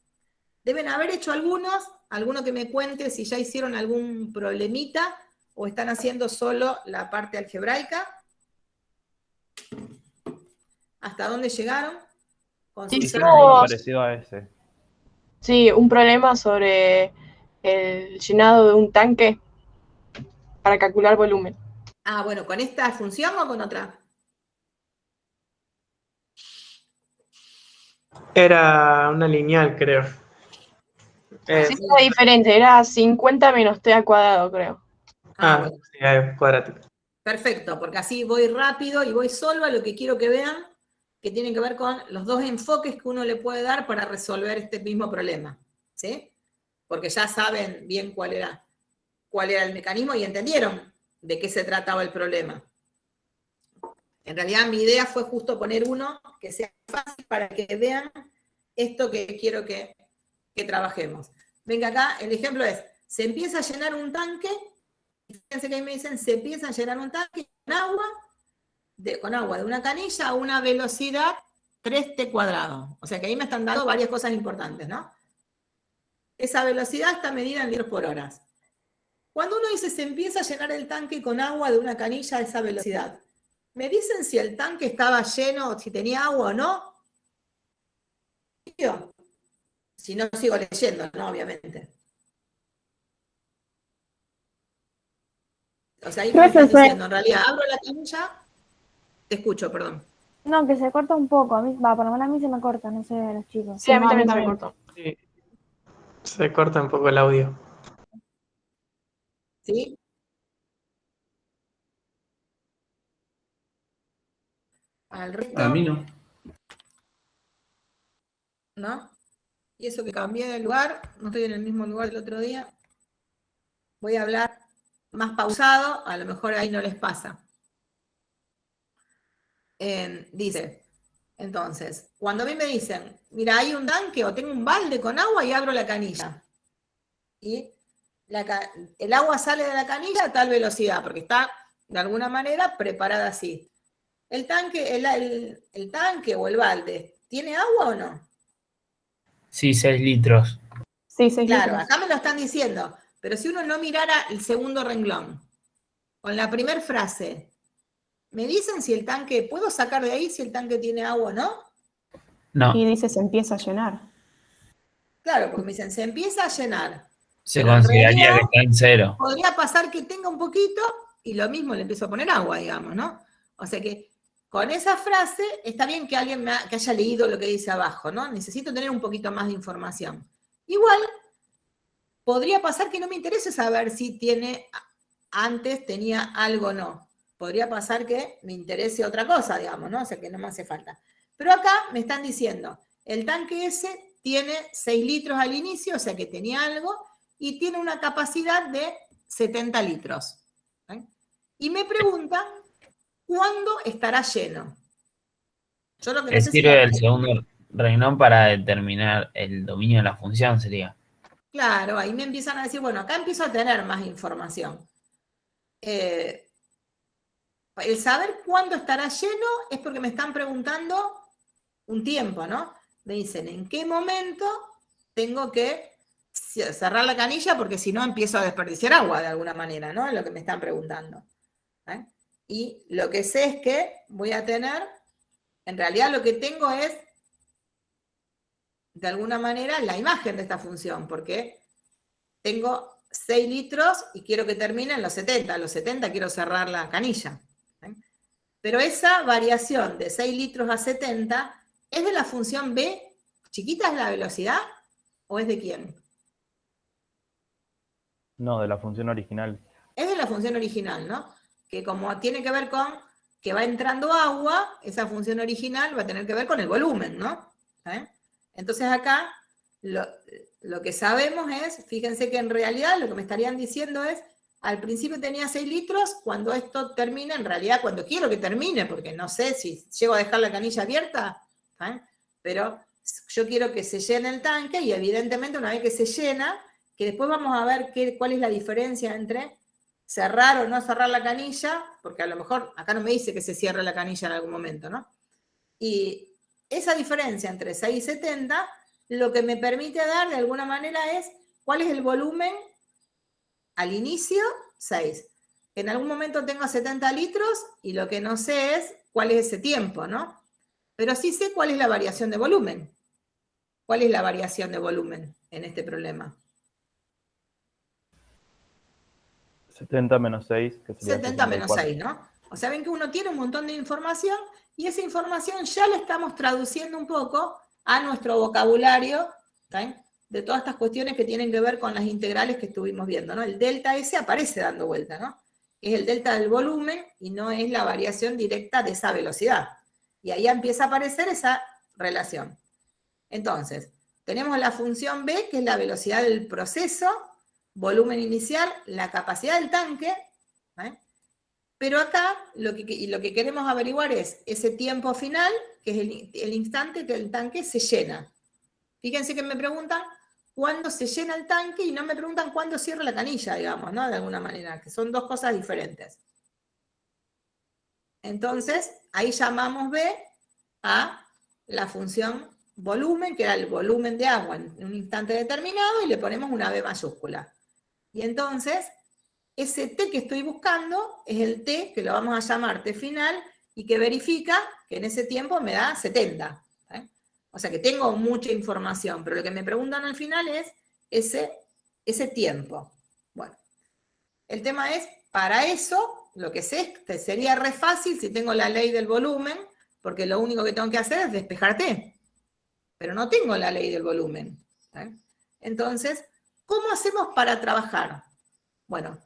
Deben haber hecho alguno que me cuente si ya hicieron algún problemita o están haciendo solo la parte algebraica. ¿Hasta dónde llegaron? Con sus Hicimos- Algo parecido a ese. Sí, un problema sobre el llenado de un tanque para calcular volumen. Ah, bueno, ¿con esta función o con otra? Era una lineal, creo. Sí, era diferente, era 50 menos t al cuadrado, creo. Bueno. Sí, es cuadrático. Perfecto, porque así voy rápido y voy solo a lo que quiero que vean, que tiene que ver con los dos enfoques que uno le puede dar para resolver este mismo problema, ¿sí? Porque ya saben bien cuál era el mecanismo y entendieron de qué se trataba el problema. En realidad mi idea fue justo poner uno que sea fácil para que vean esto que quiero que trabajemos. Venga acá, el ejemplo es, se empieza a llenar un tanque. Fíjense que ahí me dicen, se empieza a llenar un tanque con agua de una canilla a una velocidad 3t cuadrado. O sea que ahí me están dando varias cosas importantes, ¿no? Esa velocidad está medida en litros por hora. Cuando uno dice se empieza a llenar el tanque con agua de una canilla a esa velocidad, ¿me dicen si el tanque estaba lleno, si tenía agua o no? Si no, sigo leyendo, ¿no? Obviamente. O sea, ahí me están diciendo, en realidad, abro la canilla, te escucho, perdón. No, que se corta un poco. A mí, por lo menos a mí se me corta, no sé a los chicos. Sí, a mí también se me cortó. Sí. Se corta un poco el audio. ¿Sí? Al resto. A mí no. ¿No? Y eso que cambié de lugar, no estoy en el mismo lugar del otro día. Voy a hablar más pausado, a lo mejor ahí no les pasa. Dice, entonces, cuando a mí me dicen, mira, hay un tanque o tengo un balde con agua y abro la canilla. Y el agua sale de la canilla a tal velocidad, porque está de alguna manera preparada así. ¿El tanque, el tanque o el balde tiene agua o no? Sí, 6 litros. Sí, 6 Claro, litros. acá me lo están diciendo, pero si uno no mirara el segundo renglón, con la primera frase, ¿me dicen si el tanque, puedo sacar de ahí si el tanque tiene agua o no? No, Y dice se empieza a llenar. Claro, porque me dicen, se empieza a llenar. se Pero en consideraría que realidad está en cero. podría pasar que tenga un poquito y lo mismo le empiezo a poner agua, digamos, ¿no? O sea que con esa frase está bien que alguien que haya leído lo que dice abajo, ¿no? Necesito tener un poquito más de información. Igual, podría pasar que no me interese saber si antes tenía algo o no. Podría pasar que me interese otra cosa, digamos, ¿no? O sea que no me hace falta. Pero acá me están diciendo, el tanque ese tiene 6 litros al inicio, o sea que tenía algo, y tiene una capacidad de 70 litros. Y me preguntan, ¿cuándo estará lleno? Yo lo que no sé si Sirve el segundo renglón para determinar el dominio de la función, sería. Claro, ahí me empiezan a decir, bueno, acá empiezo a tener más información. El saber cuándo estará lleno es porque me están preguntando un tiempo, ¿no? Me dicen, ¿en qué momento tengo que cerrar la canilla? Porque si no empiezo a desperdiciar agua de alguna manera, ¿no? Es lo que me están preguntando. Y lo que sé es que voy a tener, en realidad lo que tengo es, de alguna manera, la imagen de esta función, porque tengo 6 litros y quiero que termine en los 70. A los 70 quiero cerrar la canilla. Pero esa variación de 6 litros a 70 ¿es de la función b? ¿Chiquita es la velocidad? ¿O es de quién? No, de la función original. Es de la función original, ¿no? Que como tiene que ver con que va entrando agua, esa función original va a tener que ver con el volumen, ¿no? Entonces acá lo que sabemos es, fíjense que en realidad lo que me estarían diciendo es, al principio tenía 6 litros, cuando esto termine, en realidad cuando quiero que termine, porque no sé si llego a dejar la canilla abierta, pero yo quiero que se llene el tanque y evidentemente una vez que se llena, que después vamos a ver cuál es la diferencia entre cerrar o no cerrar la canilla, porque a lo mejor acá no me dice que se cierre la canilla en algún momento, ¿no? Y esa diferencia entre 6 y 70, lo que me permite dar de alguna manera es cuál es el volumen al inicio, 6. En algún momento tengo 70 litros y lo que no sé es cuál es ese tiempo, ¿no? Pero sí sé cuál es la variación de volumen. ¿Cuál es la variación de volumen en este problema? 70 menos 6, que sería 70 menos 64. 6, ¿no? O sea, ven que uno tiene un montón de información y esa información ya la estamos traduciendo un poco a nuestro vocabulario, ¿sí? De todas estas cuestiones que tienen que ver con las integrales que estuvimos viendo, ¿no? El delta S aparece dando vuelta, ¿no? Es el delta del volumen y no es la variación directa de esa velocidad. Y ahí empieza a aparecer esa relación. Entonces, tenemos la función B, que es la velocidad del proceso, volumen inicial, la capacidad del tanque, ¿eh? Pero acá lo que queremos averiguar es ese tiempo final, que es el instante que el tanque se llena. Fíjense que me preguntan cuándo se llena el tanque y no me preguntan cuándo cierra la canilla, digamos, ¿no? De alguna manera, que son dos cosas diferentes. Entonces, ahí llamamos B a la función volumen, que era el volumen de agua en un instante determinado, y le ponemos una B mayúscula. Y entonces, ese T que estoy buscando es el T, que lo vamos a llamar T final, y que verifica que en ese tiempo me da 70. O sea que tengo mucha información, pero lo que me preguntan al final es ese tiempo. Bueno, el tema es, para eso, lo que sé es que sería re fácil si tengo la ley del volumen, porque lo único que tengo que hacer es despejar T. Pero no tengo la ley del volumen. Entonces, ¿cómo hacemos para trabajar? Bueno,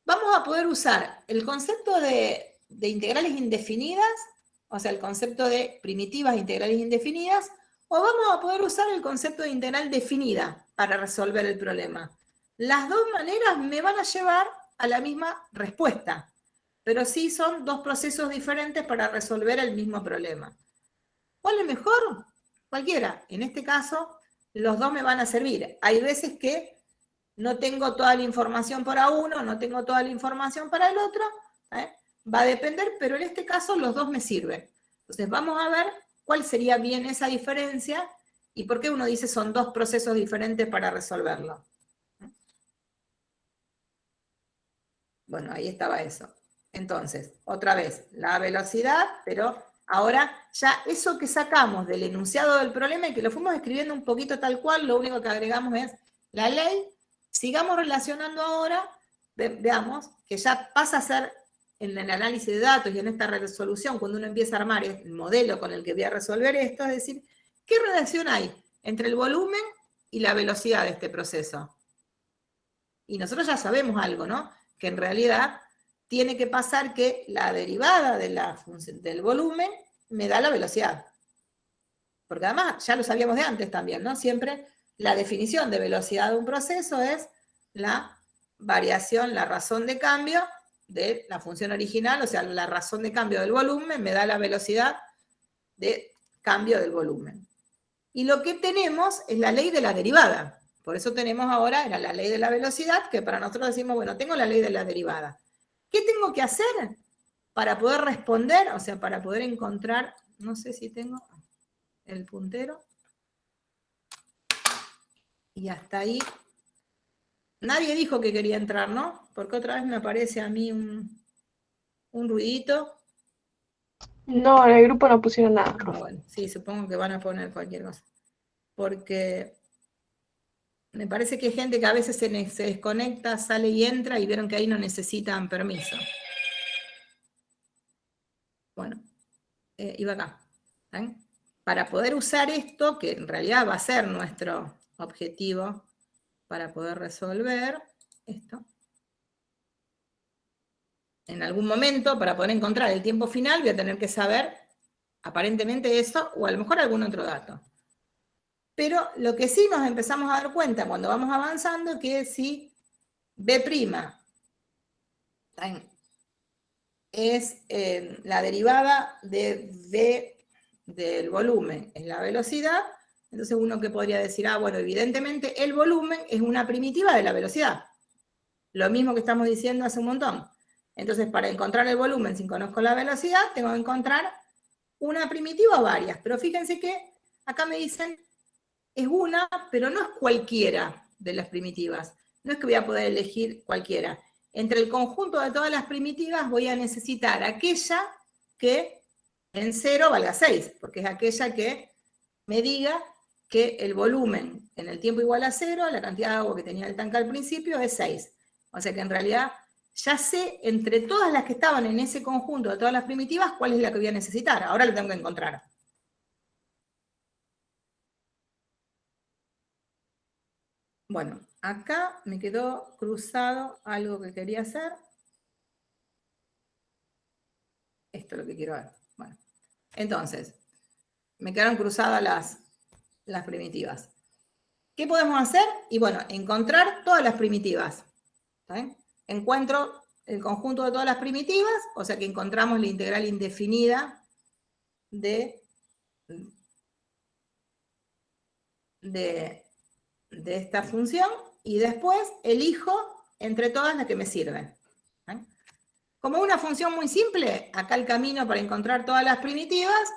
vamos a poder usar el concepto de integrales indefinidas, o sea, el concepto de primitivas integrales indefinidas, o vamos a poder usar el concepto de integral definida para resolver el problema. Las dos maneras me van a llevar a la misma respuesta, pero sí son dos procesos diferentes para resolver el mismo problema. ¿Cuál es mejor? Cualquiera. En este caso, los dos me van a servir. Hay veces que no tengo toda la información para uno, no tengo toda la información para el otro, va a depender, pero en este caso los dos me sirven. Entonces vamos a ver cuál sería bien esa diferencia y por qué uno dice son dos procesos diferentes para resolverlo. Bueno, ahí estaba eso. Entonces, otra vez, la velocidad, pero ahora ya eso que sacamos del enunciado del problema y que lo fuimos escribiendo un poquito tal cual, lo único que agregamos es la ley. Sigamos relacionando ahora, veamos, que ya pasa a ser en el análisis de datos y en esta resolución, cuando uno empieza a armar el modelo con el que voy a resolver esto, es decir, ¿qué relación hay entre el volumen y la velocidad de este proceso? Y nosotros ya sabemos algo, ¿no? Que en realidad tiene que pasar que la derivada de la función del volumen me da la velocidad. Porque además ya lo sabíamos de antes también, ¿no? Siempre la definición de velocidad de un proceso es la variación, la razón de cambio de la función original, o sea, la razón de cambio del volumen me da la velocidad de cambio del volumen. Y lo que tenemos es la ley de la derivada. Por eso tenemos ahora, era la ley de la velocidad, que para nosotros decimos, bueno, tengo la ley de la derivada. ¿Qué tengo que hacer para poder responder? O sea, para poder encontrar, no sé si tengo el puntero. Y hasta ahí. Nadie dijo que quería entrar, ¿no? Porque otra vez me aparece a mí un ruidito. No, en el grupo no pusieron nada, profe. Bueno, sí, supongo que van a poner cualquier cosa. Porque me parece que hay gente que a veces se desconecta, sale y entra y vieron que ahí no necesitan permiso. Bueno, iba acá. ¿Ven? Para poder usar esto, que en realidad va a ser nuestro objetivo para poder resolver esto, en algún momento, para poder encontrar el tiempo final, voy a tener que saber aparentemente eso, o a lo mejor algún otro dato. Pero lo que sí nos empezamos a dar cuenta cuando vamos avanzando es que si B' es la derivada de V del volumen en la velocidad, Entonces uno que podría decir, bueno, evidentemente el volumen es una primitiva de la velocidad. Lo mismo que estamos diciendo hace un montón. Entonces, para encontrar el volumen, si conozco la velocidad, tengo que encontrar una primitiva o varias. Pero fíjense que acá me dicen, es una, pero no es cualquiera de las primitivas. No es que voy a poder elegir cualquiera. Entre el conjunto de todas las primitivas voy a necesitar aquella que en 0 valga 6, porque es aquella que me diga que el volumen en el tiempo igual a 0, la cantidad de agua que tenía el tanque al principio es 6. O sea que en realidad ya sé entre todas las que estaban en ese conjunto de todas las primitivas cuál es la que voy a necesitar. Ahora lo tengo que encontrar. Bueno, acá me quedó cruzado algo que quería hacer. Esto es lo que quiero ver. Bueno, entonces, me quedaron cruzadas las primitivas. ¿Qué podemos hacer? Y bueno, encontrar todas las primitivas. ¿Está bien? Encuentro el conjunto de todas las primitivas, o sea que encontramos la integral indefinida de esta función, y después elijo entre todas las que me sirven. ¿Eh? Como una función muy simple, acá el camino para encontrar todas las primitivas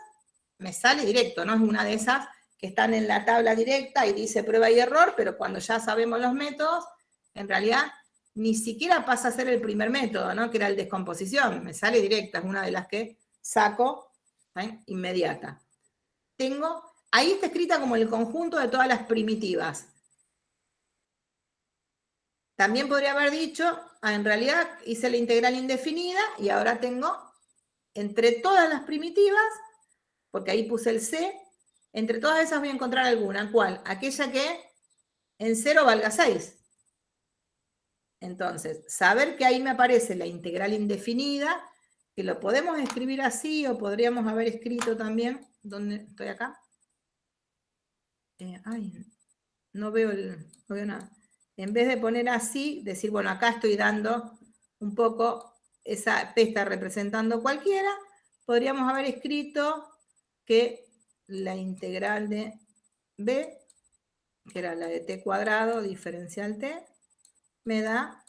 me sale directo, no es una de esas que están en la tabla directa y dice prueba y error, pero cuando ya sabemos los métodos, en realidad ni siquiera pasa a ser el primer método, ¿no? Que era el descomposición, me sale directa, es una de las que saco, ¿eh? Inmediata. Ahí está escrita como el conjunto de todas las primitivas. También podría haber dicho, en realidad hice la integral indefinida y ahora tengo entre todas las primitivas, porque ahí puse el C, entre todas esas voy a encontrar alguna. ¿Cuál? Aquella que en 0 valga 6. Entonces, saber que ahí me aparece la integral indefinida, que lo podemos escribir así, o podríamos haber escrito también, ¿dónde estoy acá? No veo nada. En vez de poner así, decir, bueno, acá estoy dando un poco, esa P está representando cualquiera, podríamos haber escrito que la integral de B, que era la de t cuadrado diferencial t, me da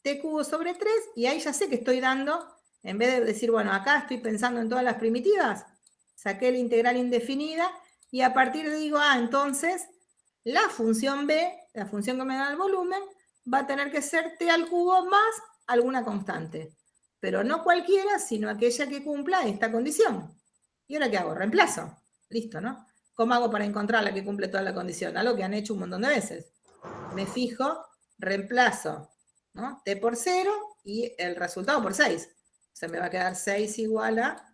t cubo sobre 3, y ahí ya sé que estoy dando, en vez de decir, bueno, acá estoy pensando en todas las primitivas, saqué la integral indefinida, y a partir de digo, entonces, la función B, la función que me da el volumen, va a tener que ser t al cubo más alguna constante. Pero no cualquiera, sino aquella que cumpla esta condición. ¿Y ahora qué hago? Reemplazo. Listo, ¿no? ¿Cómo hago para encontrar la que cumple toda la condición? Algo que han hecho un montón de veces. Me fijo, reemplazo, ¿no? T por 0 y el resultado por 6. O sea, me va a quedar 6 igual a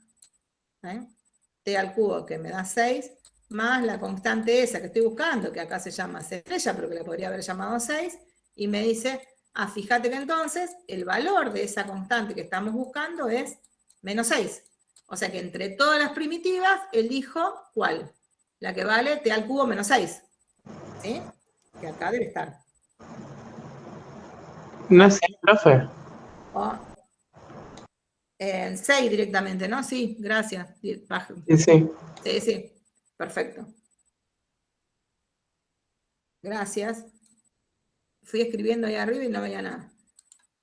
t al cubo, que me da 6, más la constante esa que estoy buscando, que acá se llama C estrella, pero que le podría haber llamado 6, y me dice, fíjate que entonces el valor de esa constante que estamos buscando es menos 6. O sea que entre todas las primitivas elijo, ¿cuál? La que vale t al cubo menos 6. ¿Sí? Que acá debe estar. No es 6, profe. En 6 directamente, ¿no? Sí, gracias. Sí. Perfecto. Gracias. Fui escribiendo ahí arriba y no veía nada.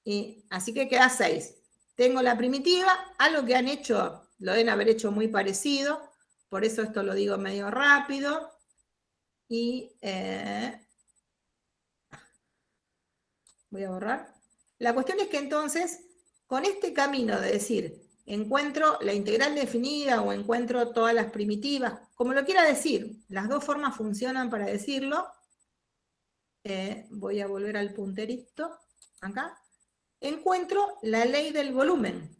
Y así que queda 6. Tengo la primitiva, algo que han hecho, lo deben haber hecho muy parecido, por eso esto lo digo medio rápido. Y voy a borrar. La cuestión es que entonces, con este camino de decir, encuentro la integral definida o encuentro todas las primitivas, como lo quiera decir, las dos formas funcionan para decirlo. Voy a volver al punterito, acá. Encuentro la ley del volumen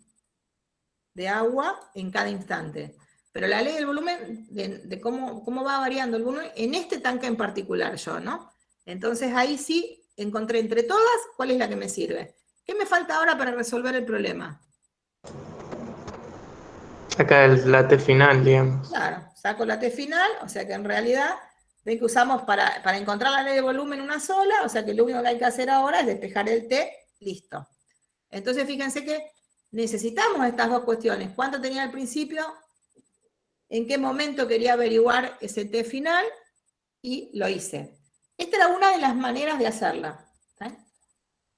de agua en cada instante. Pero la ley del volumen, de cómo va variando el volumen, en este tanque en particular yo, ¿no? Entonces ahí sí encontré entre todas cuál es la que me sirve. ¿Qué me falta ahora para resolver el problema? Acá la T final, digamos. Claro, saco la T final, o sea que en realidad, ven que usamos para encontrar la ley de volumen una sola, o sea que lo único que hay que hacer ahora es despejar el T, listo. Entonces fíjense que necesitamos estas dos cuestiones. ¿Cuánto tenía al principio? ¿En qué momento quería averiguar ese T final? y lo hice. Esta era una de las maneras de hacerla.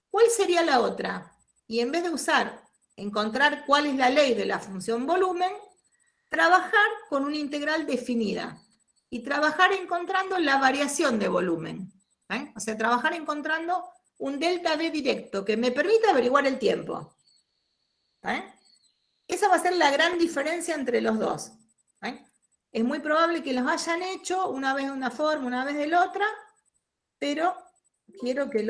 ¿Cuál sería la otra? Y en vez de encontrar cuál es la ley de la función volumen, trabajar con una integral definida y trabajar encontrando la variación de volumen. O sea, trabajar encontrando un delta B directo que me permita averiguar el tiempo. Esa va a ser la gran diferencia entre los dos. Es muy probable que los hayan hecho una vez de una forma, una vez de la otra, pero quiero que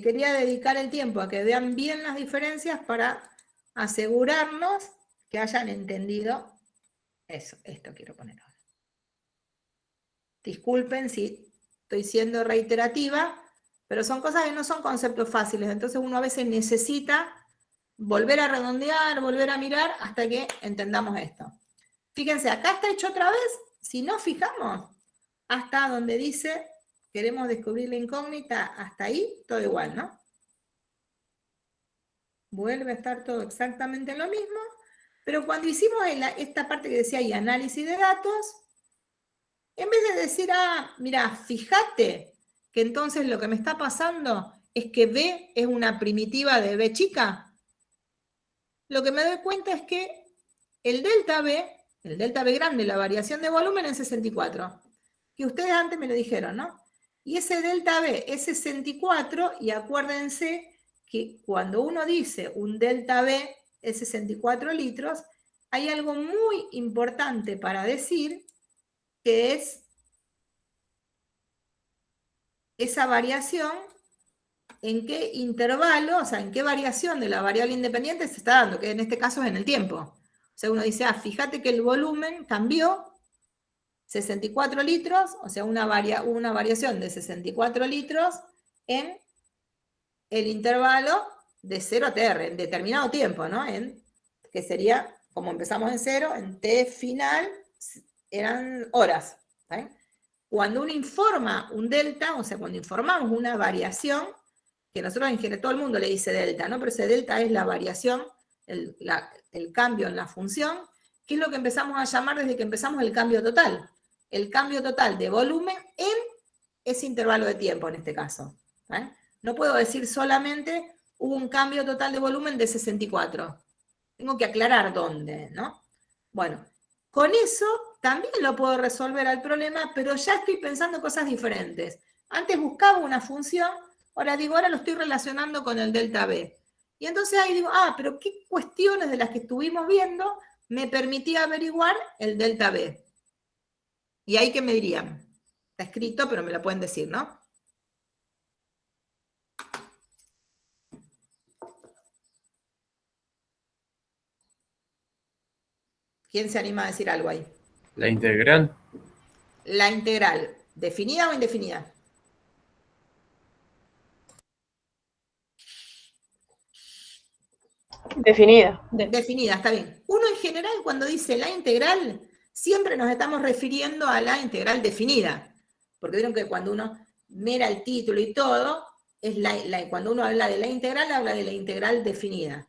quería dedicar el tiempo a que vean bien las diferencias para asegurarnos que hayan entendido eso. Esto quiero poner ahora. Disculpen si estoy siendo reiterativa, pero son cosas que no son conceptos fáciles, entonces uno a veces necesita volver a redondear, volver a mirar hasta que entendamos esto. Fíjense, acá está hecho otra vez, si nos fijamos, hasta donde dice queremos descubrir la incógnita, hasta ahí todo igual, ¿no? Vuelve a estar todo exactamente lo mismo, pero cuando hicimos esta parte que decía ahí, análisis de datos, en vez de decir, mira, fíjate que entonces lo que me está pasando es que B es una primitiva de B chica, lo que me doy cuenta es que el delta B grande, la variación de volumen es 64, que ustedes antes me lo dijeron, ¿no? Y ese delta B es 64, y acuérdense que cuando uno dice un delta B es 64 litros, hay algo muy importante para decir, que es esa variación, en qué intervalo, o sea, en qué variación de la variable independiente se está dando, que en este caso es en el tiempo. O sea, uno dice, fíjate que el volumen cambió 64 litros, o sea, una variación de 64 litros en el intervalo de 0 a TR, en determinado tiempo, ¿no? Que sería, como empezamos en 0, en T final eran horas. Cuando uno informa un delta, o sea, cuando informamos una variación, que nosotros en general todo el mundo le dice delta, ¿no? Pero ese delta es la variación, el cambio en la función, que es lo que empezamos a llamar desde que empezamos el cambio total. El cambio total de volumen en ese intervalo de tiempo, en este caso. No puedo decir solamente hubo un cambio total de volumen de 64. Tengo que aclarar dónde, ¿no? Bueno, con eso también lo puedo resolver al problema, pero ya estoy pensando cosas diferentes. Antes buscaba una función, ahora lo estoy relacionando con el delta B. Y entonces ahí digo, pero ¿qué cuestiones de las que estuvimos viendo me permitía averiguar el delta B? Y ahí, ¿qué me dirían? Está escrito, pero me lo pueden decir, ¿no? ¿Quién se anima a decir algo ahí? La integral. La integral, ¿definida o indefinida? Definida. Definida, está bien. Uno en general, cuando dice la integral, siempre nos estamos refiriendo a la integral definida. Porque vieron que cuando uno mira el título y todo, cuando uno habla de la integral, habla de la integral definida.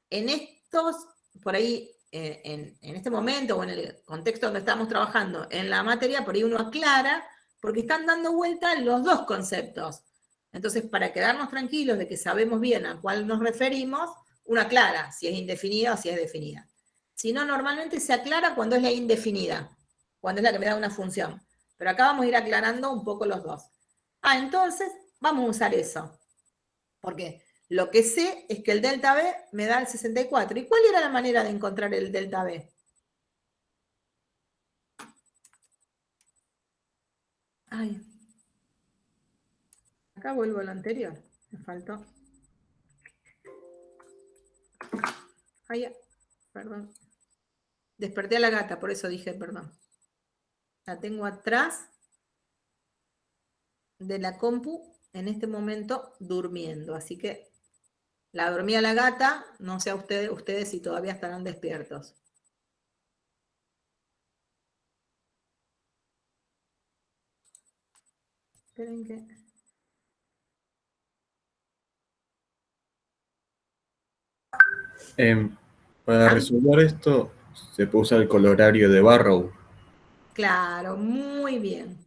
En estos, por ahí, en este momento o en el contexto donde estamos trabajando en la materia, por ahí uno aclara, porque están dando vuelta los dos conceptos. Entonces, para quedarnos tranquilos de que sabemos bien a cuál nos referimos, uno aclara si es indefinida o si es definida. Si no, normalmente se aclara cuando es la indefinida, cuando es la que me da una función. Pero acá vamos a ir aclarando un poco los dos. Entonces, vamos a usar eso. ¿Por qué? Lo que sé es que el delta B me da el 64. ¿Y cuál era la manera de encontrar el delta B? Acá vuelvo a lo anterior. Me faltó. Perdón. Desperté a la gata, por eso dije perdón. La tengo atrás de la compu en este momento durmiendo. Así que la dormí a la gata, no sé a ustedes si todavía estarán despiertos. Esperen que... Para resolver esto, se puede usar el colorario de Barrow. Claro, muy bien.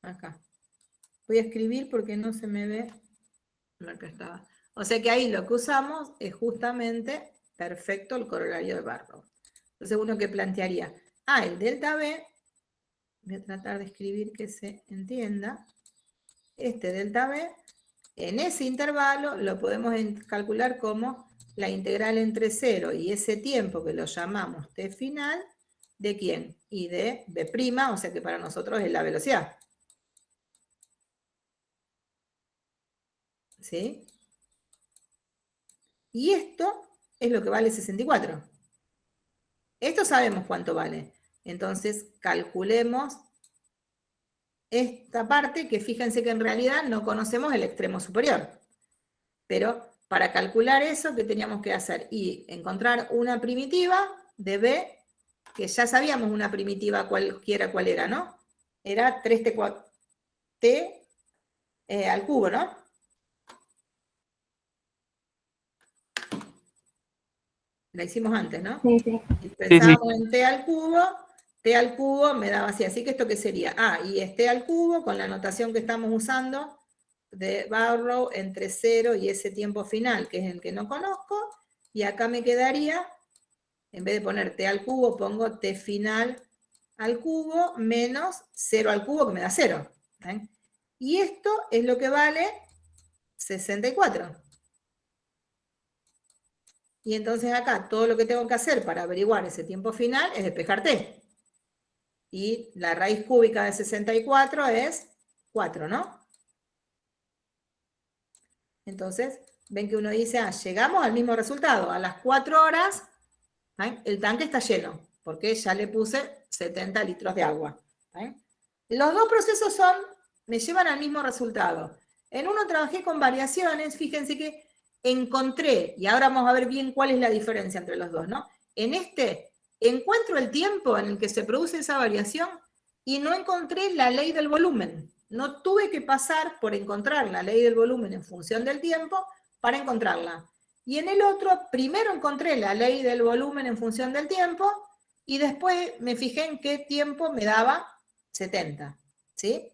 Acá. Voy a escribir porque no se me ve lo que estaba. O sea que ahí lo que usamos es justamente perfecto el corolario de Barrow. Entonces uno que plantearía, el delta B, voy a tratar de escribir que se entienda, este delta B, en ese intervalo lo podemos calcular como la integral entre 0 y ese tiempo que lo llamamos t final, ¿de quién? Y de B', o sea que para nosotros es la velocidad. ¿Sí? Y esto es lo que vale 64. Esto sabemos cuánto vale. Entonces, calculemos esta parte, que fíjense que en realidad no conocemos el extremo superior. Pero para calcular eso, ¿qué teníamos que hacer? Y encontrar una primitiva de B, que ya sabíamos una primitiva cualquiera cuál era, ¿no? Era 3t al cubo, ¿no? La hicimos antes, ¿no? Sí, sí. Y pensábamos en t al cubo me daba así. Así que esto, ¿qué sería? Y es t al cubo con la notación que estamos usando de Barrow entre 0 y ese tiempo final, que es el que no conozco, y acá me quedaría, en vez de poner t al cubo, pongo t final al cubo menos 0 al cubo, que me da 0. ¿Eh? Y esto es lo que vale 64. Y entonces acá todo lo que tengo que hacer para averiguar ese tiempo final es despejar t. Y la raíz cúbica de 64 es 4, ¿no? Entonces, ven que uno dice, llegamos al mismo resultado. A las 4 horas, el tanque está lleno, porque ya le puse 70 litros de agua. Los dos procesos me llevan al mismo resultado. En uno trabajé con variaciones, fíjense que encontré, y ahora vamos a ver bien cuál es la diferencia entre los dos, ¿no? En este, encuentro el tiempo en el que se produce esa variación y no encontré la ley del volumen. No tuve que pasar por encontrar la ley del volumen en función del tiempo para encontrarla. Y en el otro, primero encontré la ley del volumen en función del tiempo y después me fijé en qué tiempo me daba 70. ¿Sí?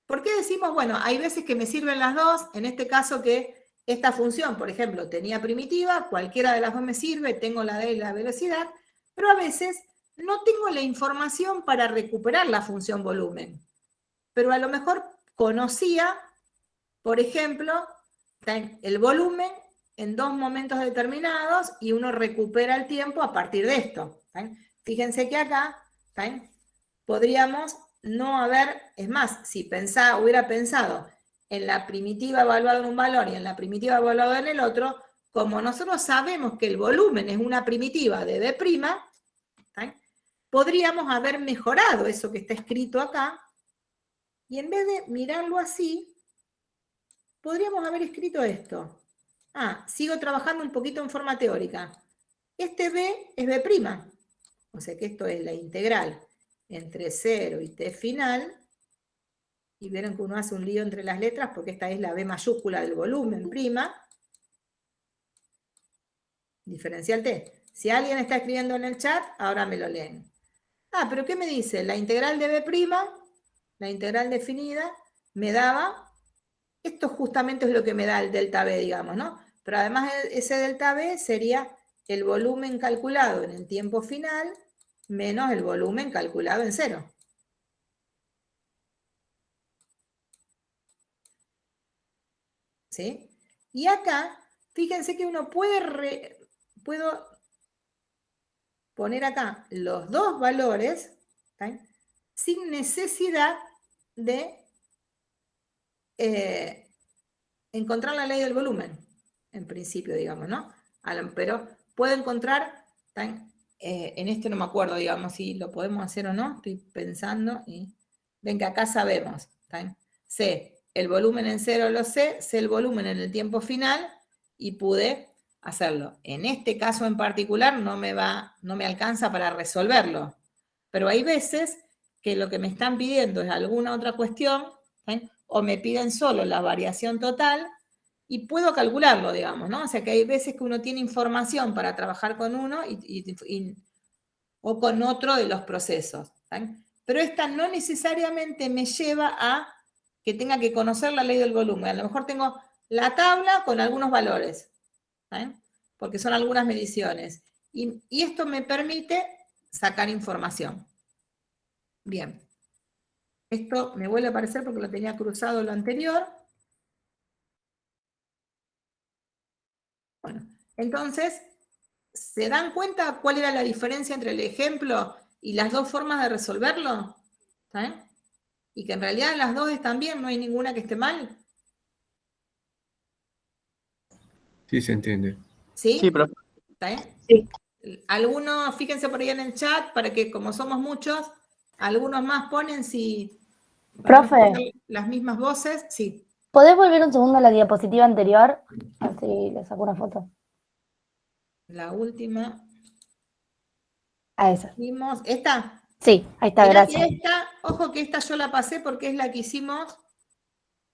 ¿Por qué decimos, bueno, hay veces que me sirven las dos? En este caso que esta función, por ejemplo, tenía primitiva, cualquiera de las dos me sirve, tengo la de la velocidad, pero a veces no tengo la información para recuperar la función volumen. Pero a lo mejor conocía, por ejemplo, el volumen en dos momentos determinados y uno recupera el tiempo a partir de esto. Fíjense que acá podríamos no haber, es más, si hubiera pensado en la primitiva evaluada en un valor y en la primitiva evaluada en el otro, como nosotros sabemos que el volumen es una primitiva de B', podríamos haber mejorado eso que está escrito acá. Y en vez de mirarlo así, podríamos haber escrito esto. Sigo trabajando un poquito en forma teórica. Este B es B'. O sea que esto es la integral entre 0 y t final. Y vieron que uno hace un lío entre las letras porque esta es la B mayúscula del volumen prima. Diferencial t. Si alguien está escribiendo en el chat, ahora me lo leen. Pero ¿qué me dice? La integral de B', la integral definida, me daba, esto justamente es lo que me da el delta B, digamos, ¿no? Pero además ese delta B sería el volumen calculado en el tiempo final menos el volumen calculado en 0. ¿Sí? Y acá, fíjense que uno puedo poner acá los dos valores, ¿sí? Sin necesidad de encontrar la ley del volumen, en principio, digamos, ¿no? Pero puedo encontrar, en este no me acuerdo, digamos, si lo podemos hacer o no, estoy pensando, y ven que acá sabemos, sé el volumen en 0 lo sé el volumen en el tiempo final, y pude hacerlo. En este caso en particular no me alcanza para resolverlo, pero hay veces que lo que me están pidiendo es alguna otra cuestión, o me piden solo la variación total, y puedo calcularlo, digamos, ¿no? O sea que hay veces que uno tiene información para trabajar con uno y o con otro de los procesos. ¿Saben? Pero esta no necesariamente me lleva a que tenga que conocer la ley del volumen. A lo mejor tengo la tabla con algunos valores, ¿saben? Porque son algunas mediciones. Y esto me permite sacar información. Bien. Esto me vuelve a aparecer porque lo tenía cruzado lo anterior. Bueno, entonces, ¿se dan cuenta cuál era la diferencia entre el ejemplo y las dos formas de resolverlo? ¿Saben? Y que en realidad las dos están bien, no hay ninguna que esté mal. Sí, se entiende. ¿Sí? Sí, profe. ¿Está bien? Sí. Algunos, fíjense por ahí en el chat, para que como somos muchos, algunos más ponen si... Profe, las mismas voces, sí. ¿podés volver un segundo a la diapositiva anterior? Así le saco una foto. La última. A esa. Vimos, ¿esta? Sí, ahí está, Mirá que gracias. esta, ojo que esta yo la pasé porque es la que hicimos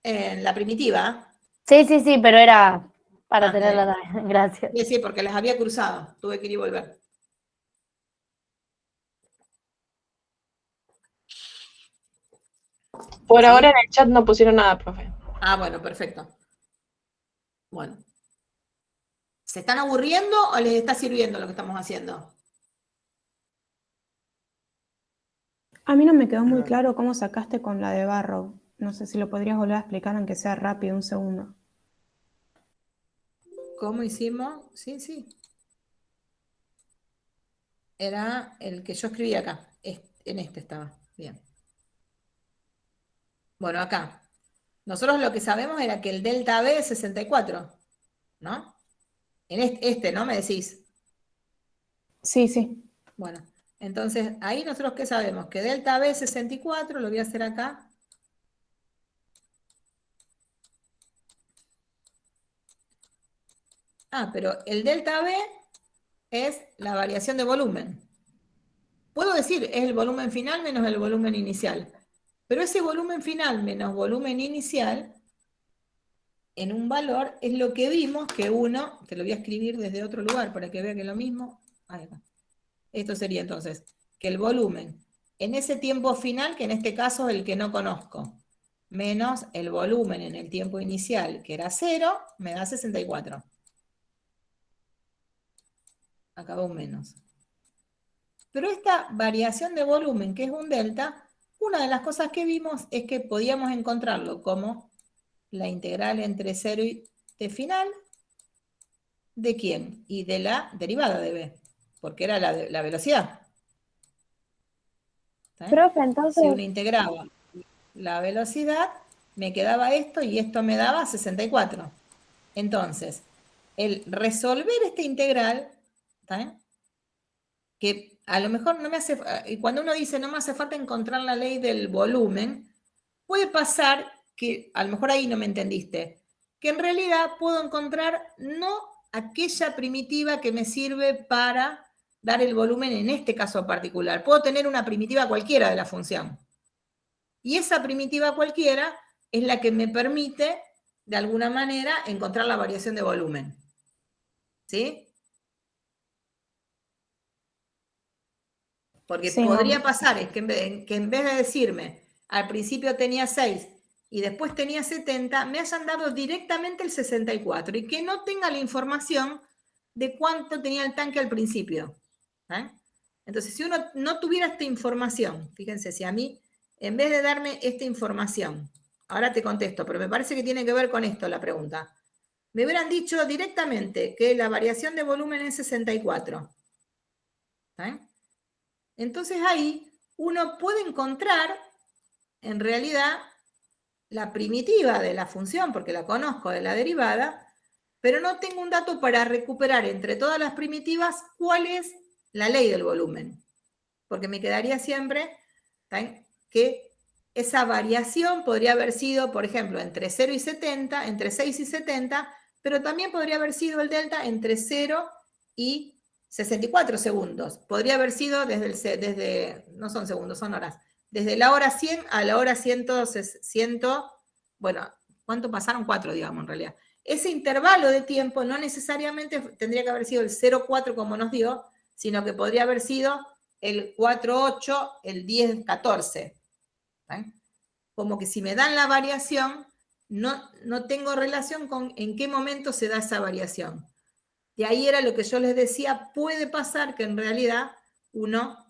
en la primitiva. Sí, sí, sí, pero era para Ah, tenerla también. Gracias. Sí, sí, porque las había cruzado, tuve que ir y volver. Por ¿Sí? ahora en el chat no pusieron nada, profe. Ah, bueno, perfecto. Bueno. ¿Se están aburriendo o les está sirviendo lo que estamos haciendo? A mí no me quedó muy claro cómo sacaste con la de Barrow. No sé si lo podrías volver a explicar aunque sea rápido, un segundo. ¿Cómo hicimos? Sí, sí. Era el que yo escribí acá. En este estaba. Bien. Bueno, acá. Nosotros lo que sabemos era que el delta B es 64, ¿no? En este, ¿no? Me decís. Sí, sí. Bueno, entonces ahí nosotros ¿qué sabemos? Que delta B es 64, lo voy a hacer acá. Ah, pero el delta B es la variación de volumen. Puedo decir, es el volumen final menos el volumen inicial. Pero ese volumen final menos volumen inicial, en un valor, es lo que vimos que uno, te lo voy a escribir desde otro lugar para que vea que es lo mismo. Ahí está. Esto sería entonces, que el volumen, en ese tiempo final, que en este caso es el que no conozco, menos el volumen en el tiempo inicial, que era 0, me da 64. Acá va un menos. Pero esta variación de volumen, que es un delta, una de las cosas que vimos es que podíamos encontrarlo como la integral entre 0 y t final, ¿de quién? Y de la derivada de b, porque era la velocidad. Profe, entonces, Si uno integraba la velocidad, me quedaba esto y esto me daba 64. Entonces, el resolver esta integral, ¿está bien? Que a lo mejor no me hace, y cuando uno dice no me hace falta encontrar la ley del volumen, puede pasar que, a lo mejor ahí no me entendiste, que en realidad puedo encontrar no aquella primitiva que me sirve para dar el volumen en este caso particular. Puedo tener una primitiva cualquiera de la función. Y esa primitiva cualquiera es la que me permite, de alguna manera, encontrar la variación de volumen. ¿Sí? Porque Sí, podría pasar es que en vez de decirme, al principio tenía 6 y después tenía 70, me hayan dado directamente el 64 y que no tenga la información de cuánto tenía el tanque al principio. ¿Eh? Entonces, si uno no tuviera esta información, fíjense, si a mí, en vez de darme esta información, ahora te contesto, pero me parece que tiene que ver con esto la pregunta, me hubieran dicho directamente que la variación de volumen es 64. ¿Eh? Entonces ahí uno puede encontrar, en realidad, la primitiva de la función, porque la conozco de la derivada, pero no tengo un dato para recuperar entre todas las primitivas cuál es la ley del volumen. Porque me quedaría siempre que esa variación podría haber sido, por ejemplo, entre 0 y 70, entre 6 y 70, pero también podría haber sido el delta entre 0 y 64 segundos. Podría haber sido desde no son segundos, son horas. Desde la hora 100 a la hora 100, bueno, ¿cuánto pasaron? 4, digamos, en realidad. Ese intervalo de tiempo no necesariamente tendría que haber sido el 0,4 como nos dio, sino que podría haber sido el 4,8, el 10,14. Como que si me dan la variación, no tengo relación con en qué momento se da esa variación. Y ahí era lo que yo les decía, puede pasar que en realidad uno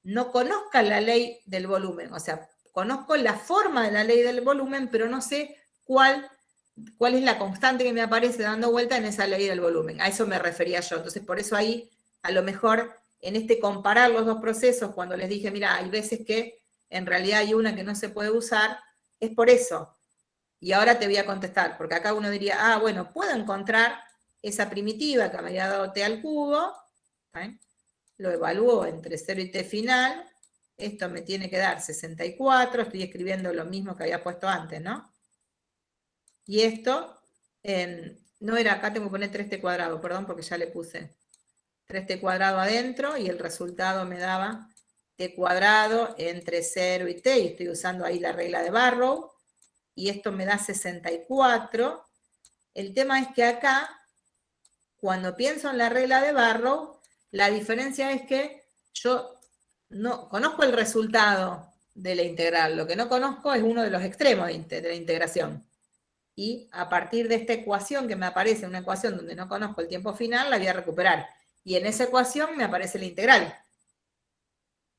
no conozca la ley del volumen, o sea, conozco la forma de la ley del volumen, pero no sé cuál es la constante que me aparece dando vuelta en esa ley del volumen. A eso me refería yo. Entonces, por eso ahí, a lo mejor, en este comparar los dos procesos, cuando les dije, mira, hay veces que en realidad hay una que no se puede usar, es por eso. Y ahora te voy a contestar, porque acá uno diría, bueno, puedo encontrar esa primitiva que me había dado t al cubo, ¿sí? Lo evalúo entre 0 y t final, esto me tiene que dar 64, estoy escribiendo lo mismo que había puesto antes, ¿no? Y esto, no era, acá tengo que poner 3t cuadrado, perdón, porque ya le puse 3t cuadrado adentro, y el resultado me daba t cuadrado entre 0 y t, y estoy usando ahí la regla de Barrow, y esto me da 64. El tema es que acá, cuando pienso en la regla de Barrow, la diferencia es que yo no conozco el resultado de la integral, lo que no conozco es uno de los extremos de la integración. Y a partir de esta ecuación que me aparece, una ecuación donde no conozco el tiempo final, la voy a recuperar. Y en esa ecuación me aparece la integral.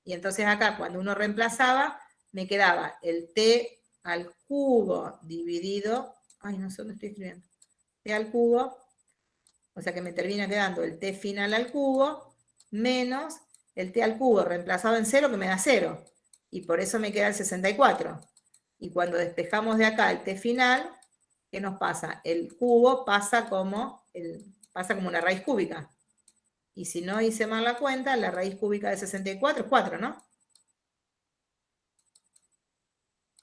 Y entonces acá, cuando uno reemplazaba, me quedaba el t al cubo dividido, no sé dónde estoy escribiendo, t al cubo, o sea que me termina quedando el t final al cubo, menos el t al cubo reemplazado en 0, que me da 0. Y por eso me queda el 64. Y cuando despejamos de acá el t final, ¿qué nos pasa? El cubo pasa como una raíz cúbica. Y si no hice mal la cuenta, la raíz cúbica de 64 es 4, ¿no?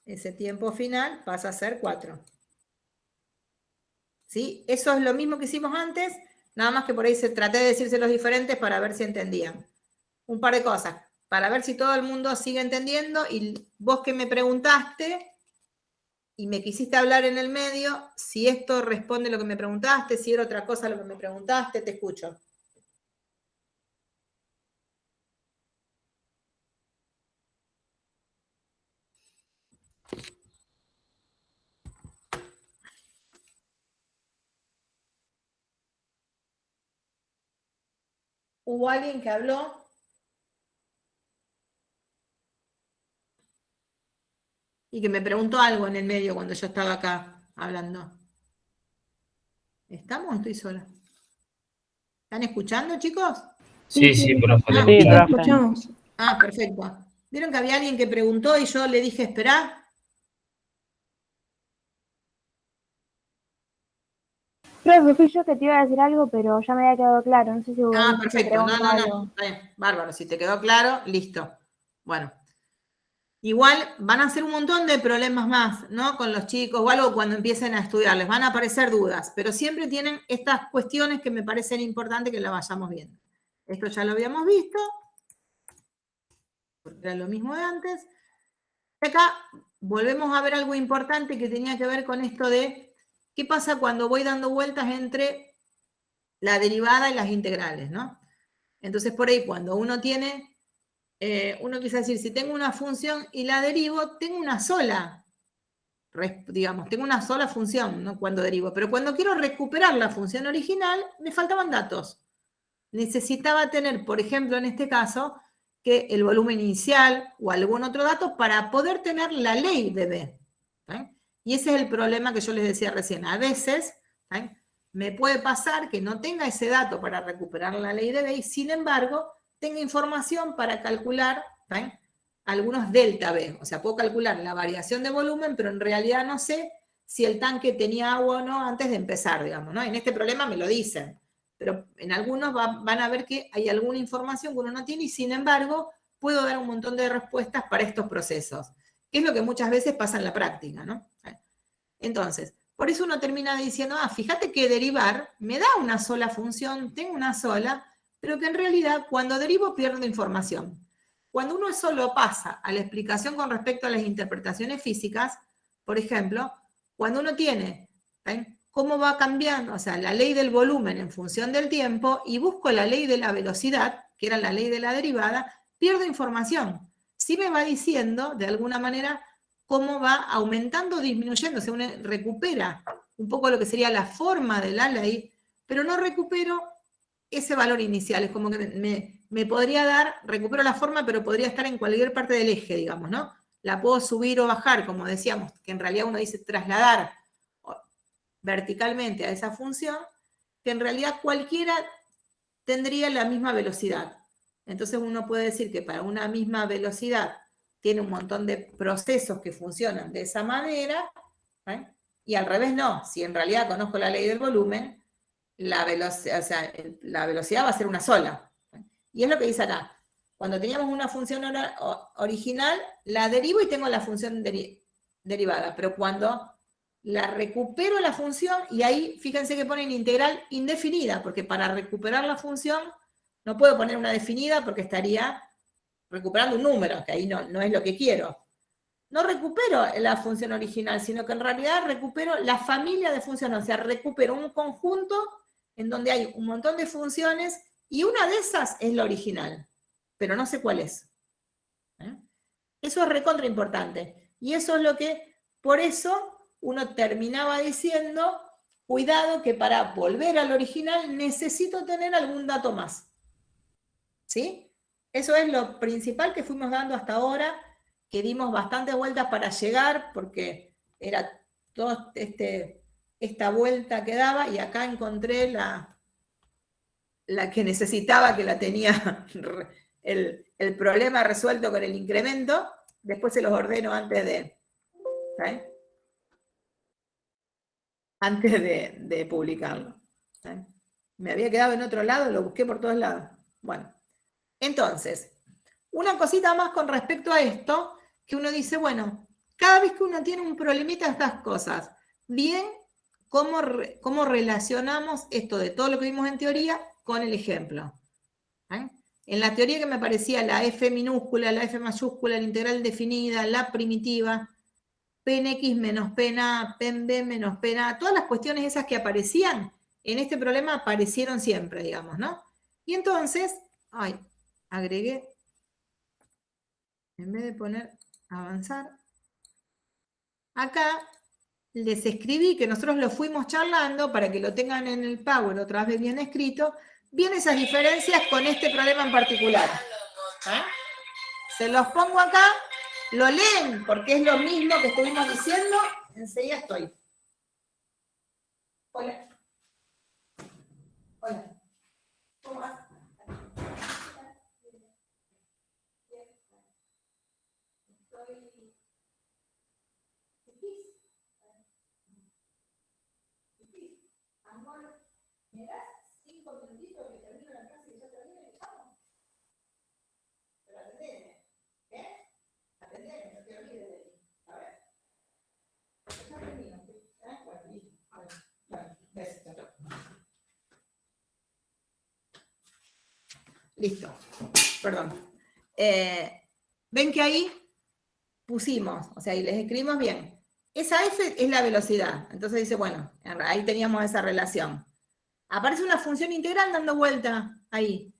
Ese tiempo final pasa a ser 4. ¿Sí? Eso es lo mismo que hicimos antes, nada más que por ahí traté de decírselos diferentes para ver si entendían. Un par de cosas, para ver si todo el mundo sigue entendiendo, y vos que me preguntaste y me quisiste hablar en el medio, si esto responde lo que me preguntaste, si era otra cosa lo que me preguntaste, te escucho. ¿Hubo alguien que habló? Y que me preguntó algo en el medio cuando yo estaba acá hablando. ¿Estamos o estoy sola? ¿Están escuchando, chicos? Sí, profe. Sí, profe. Escuchamos. Perfecto. ¿Vieron que había alguien que preguntó y yo le dije esperar? Profe, fui yo que te iba a decir algo, pero ya me había quedado claro. No sé si perfecto. No. Está bien. Bárbaro. Si te quedó claro, listo. Bueno. Igual van a ser un montón de problemas más, ¿no? Con los chicos o algo cuando empiecen a estudiar. Les van a aparecer dudas, pero siempre tienen estas cuestiones que me parecen importantes que las vayamos viendo. Esto ya lo habíamos visto, porque era lo mismo de antes. Acá volvemos a ver algo importante que tenía que ver con esto de qué pasa cuando voy dando vueltas entre la derivada y las integrales, ¿no? Entonces, por ahí, cuando uno tiene... uno quise decir, si tengo una función y la derivo, tengo una sola, tengo una sola función, ¿no? Cuando derivo. Pero cuando quiero recuperar la función original, me faltaban datos. Necesitaba tener, por ejemplo, en este caso, que el volumen inicial o algún otro dato para poder tener la ley de B. Y ese es el problema que yo les decía recién. A veces me puede pasar que no tenga ese dato para recuperar la ley de B y, sin embargo, tengo información para calcular algunos delta B. O sea, puedo calcular la variación de volumen, pero en realidad no sé si el tanque tenía agua o no antes de empezar, digamos, ¿no? En este problema me lo dicen, pero en algunos van a ver que hay alguna información que uno no tiene y, sin embargo, puedo dar un montón de respuestas para estos procesos, que es lo que muchas veces pasa en la práctica, ¿no? Entonces, por eso uno termina diciendo, fíjate que derivar me da una sola función, tengo una sola, pero que en realidad cuando derivo pierdo información. Cuando uno solo pasa a la explicación con respecto a las interpretaciones físicas, por ejemplo, cuando uno tiene cómo va cambiando, o sea, la ley del volumen en función del tiempo, y busco la ley de la velocidad, que era la ley de la derivada, pierdo información. Sí me va diciendo, de alguna manera, cómo va aumentando o disminuyendo, o sea, uno recupera un poco lo que sería la forma de la ley, pero no recupero ese valor inicial. Es como que me podría dar, recupero la forma, pero podría estar en cualquier parte del eje, digamos, ¿no? La puedo subir o bajar, como decíamos, que en realidad uno dice trasladar verticalmente a esa función, que en realidad cualquiera tendría la misma velocidad. Entonces uno puede decir que para una misma velocidad tiene un montón de procesos que funcionan de esa manera, ¿eh? Y al revés no. Si en realidad conozco la ley del volumen, la velocidad va a ser una sola. Y es lo que dice acá. Cuando teníamos una función original, la derivo y tengo la función derivada. Pero cuando la recupero la función, y ahí fíjense que ponen integral indefinida, porque para recuperar la función no puedo poner una definida porque estaría recuperando un número, que ahí no es lo que quiero. No recupero la función original, sino que en realidad recupero la familia de funciones, o sea, recupero un conjunto en donde hay un montón de funciones y una de esas es la original, pero no sé cuál es. Eso es recontra importante. Y eso es lo que, por eso, uno terminaba diciendo, cuidado que para volver al original necesito tener algún dato más. ¿Sí? Eso es lo principal que fuimos dando hasta ahora, que dimos bastantes vueltas para llegar, porque era toda esta vuelta que daba, y acá encontré la que necesitaba, que la tenía el problema resuelto con el incremento. Después se los ordeno antes de publicarlo. Me había quedado en otro lado, lo busqué por todos lados. Bueno, entonces, una cosita más con respecto a esto, que uno dice, bueno, cada vez que uno tiene un problemita de estas cosas, bien, ¿cómo relacionamos esto de todo lo que vimos en teoría con el ejemplo? En la teoría que me parecía la F minúscula, la F mayúscula, la integral definida, la primitiva, P en X menos P en A, P en B menos P en A, todas las cuestiones esas que aparecían en este problema aparecieron siempre, digamos, ¿no? Y entonces, agregué, en vez de poner avanzar, acá les escribí que nosotros lo fuimos charlando para que lo tengan en el Power otra vez bien escrito, bien esas diferencias con este problema en particular. Se los pongo acá, lo leen porque es lo mismo que estuvimos diciendo, enseguida estoy. Hola. Hola. ¿Cómo vas? Amor, ¿me das 5 minutitos que termino la clase y ya termino y echamos? Pero atendeme, ¿eh? Atendeme, no te olvides de mí. A ver. Ya termino, ¿eh? Bueno, listo. Bueno, besos. Listo. Perdón. Ven que ahí pusimos, o sea, y les escribimos bien. Esa F es la velocidad. Entonces dice, bueno, ahí teníamos esa relación. Aparece una función integral dando vuelta ahí,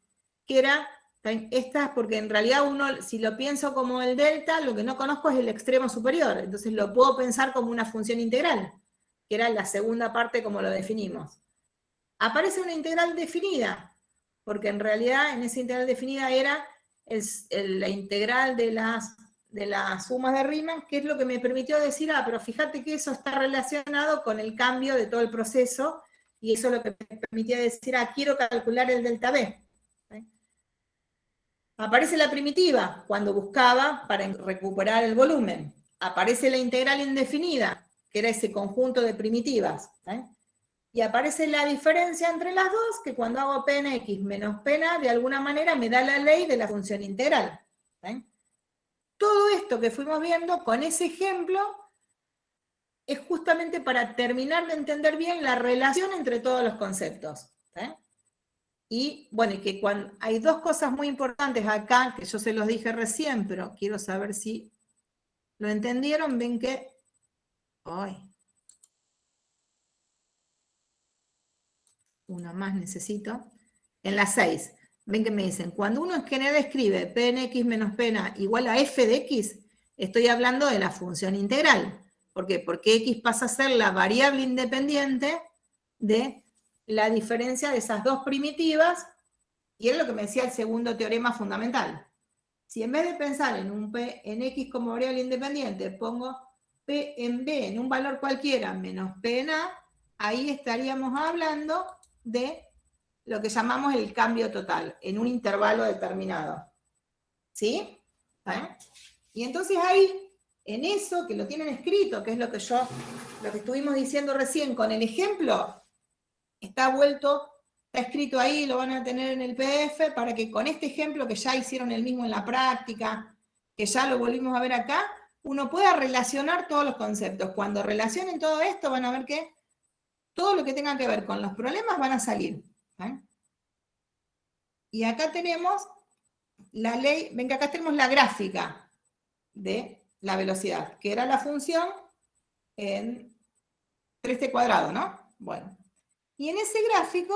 que era esta, porque en realidad uno, si lo pienso como el delta, lo que no conozco es el extremo superior. Entonces lo puedo pensar como una función integral, que era la segunda parte como lo definimos. Aparece una integral definida, porque en realidad en esa integral definida era la integral de las sumas de Riemann, que es lo que me permitió decir, pero fíjate que eso está relacionado con el cambio de todo el proceso, y eso es lo que me permitía decir, quiero calcular el delta B. Aparece la primitiva, cuando buscaba para recuperar el volumen. Aparece la integral indefinida, que era ese conjunto de primitivas. Y aparece la diferencia entre las dos, que cuando hago P en X menos P en A, de alguna manera me da la ley de la función integral. Todo esto que fuimos viendo con ese ejemplo es justamente para terminar de entender bien la relación entre todos los conceptos. Y bueno, y que cuando hay dos cosas muy importantes acá, que yo se los dije recién, pero quiero saber si lo entendieron. Ven que... una más necesito. En la 6. ven que me dicen, cuando uno en general escribe P en X menos P en A igual a F de X, estoy hablando de la función integral. ¿Por qué? Porque X pasa a ser la variable independiente de la diferencia de esas dos primitivas, y es lo que me decía el segundo teorema fundamental. Si en vez de pensar en un P en X como variable independiente, pongo P en B en un valor cualquiera menos P en A, ahí estaríamos hablando de lo que llamamos el cambio total, en un intervalo determinado. ¿Sí? Y entonces ahí, en eso que lo tienen escrito, que es lo que estuvimos diciendo recién con el ejemplo, está escrito ahí, lo van a tener en el PDF, para que con este ejemplo que ya hicieron el mismo en la práctica, que ya lo volvimos a ver acá, uno pueda relacionar todos los conceptos. Cuando relacionen todo esto, van a ver que todo lo que tenga que ver con los problemas van a salir. Y acá tenemos la ley, ven que acá tenemos la gráfica de la velocidad, que era la función en 3t cuadrado, ¿no? Bueno, y en ese gráfico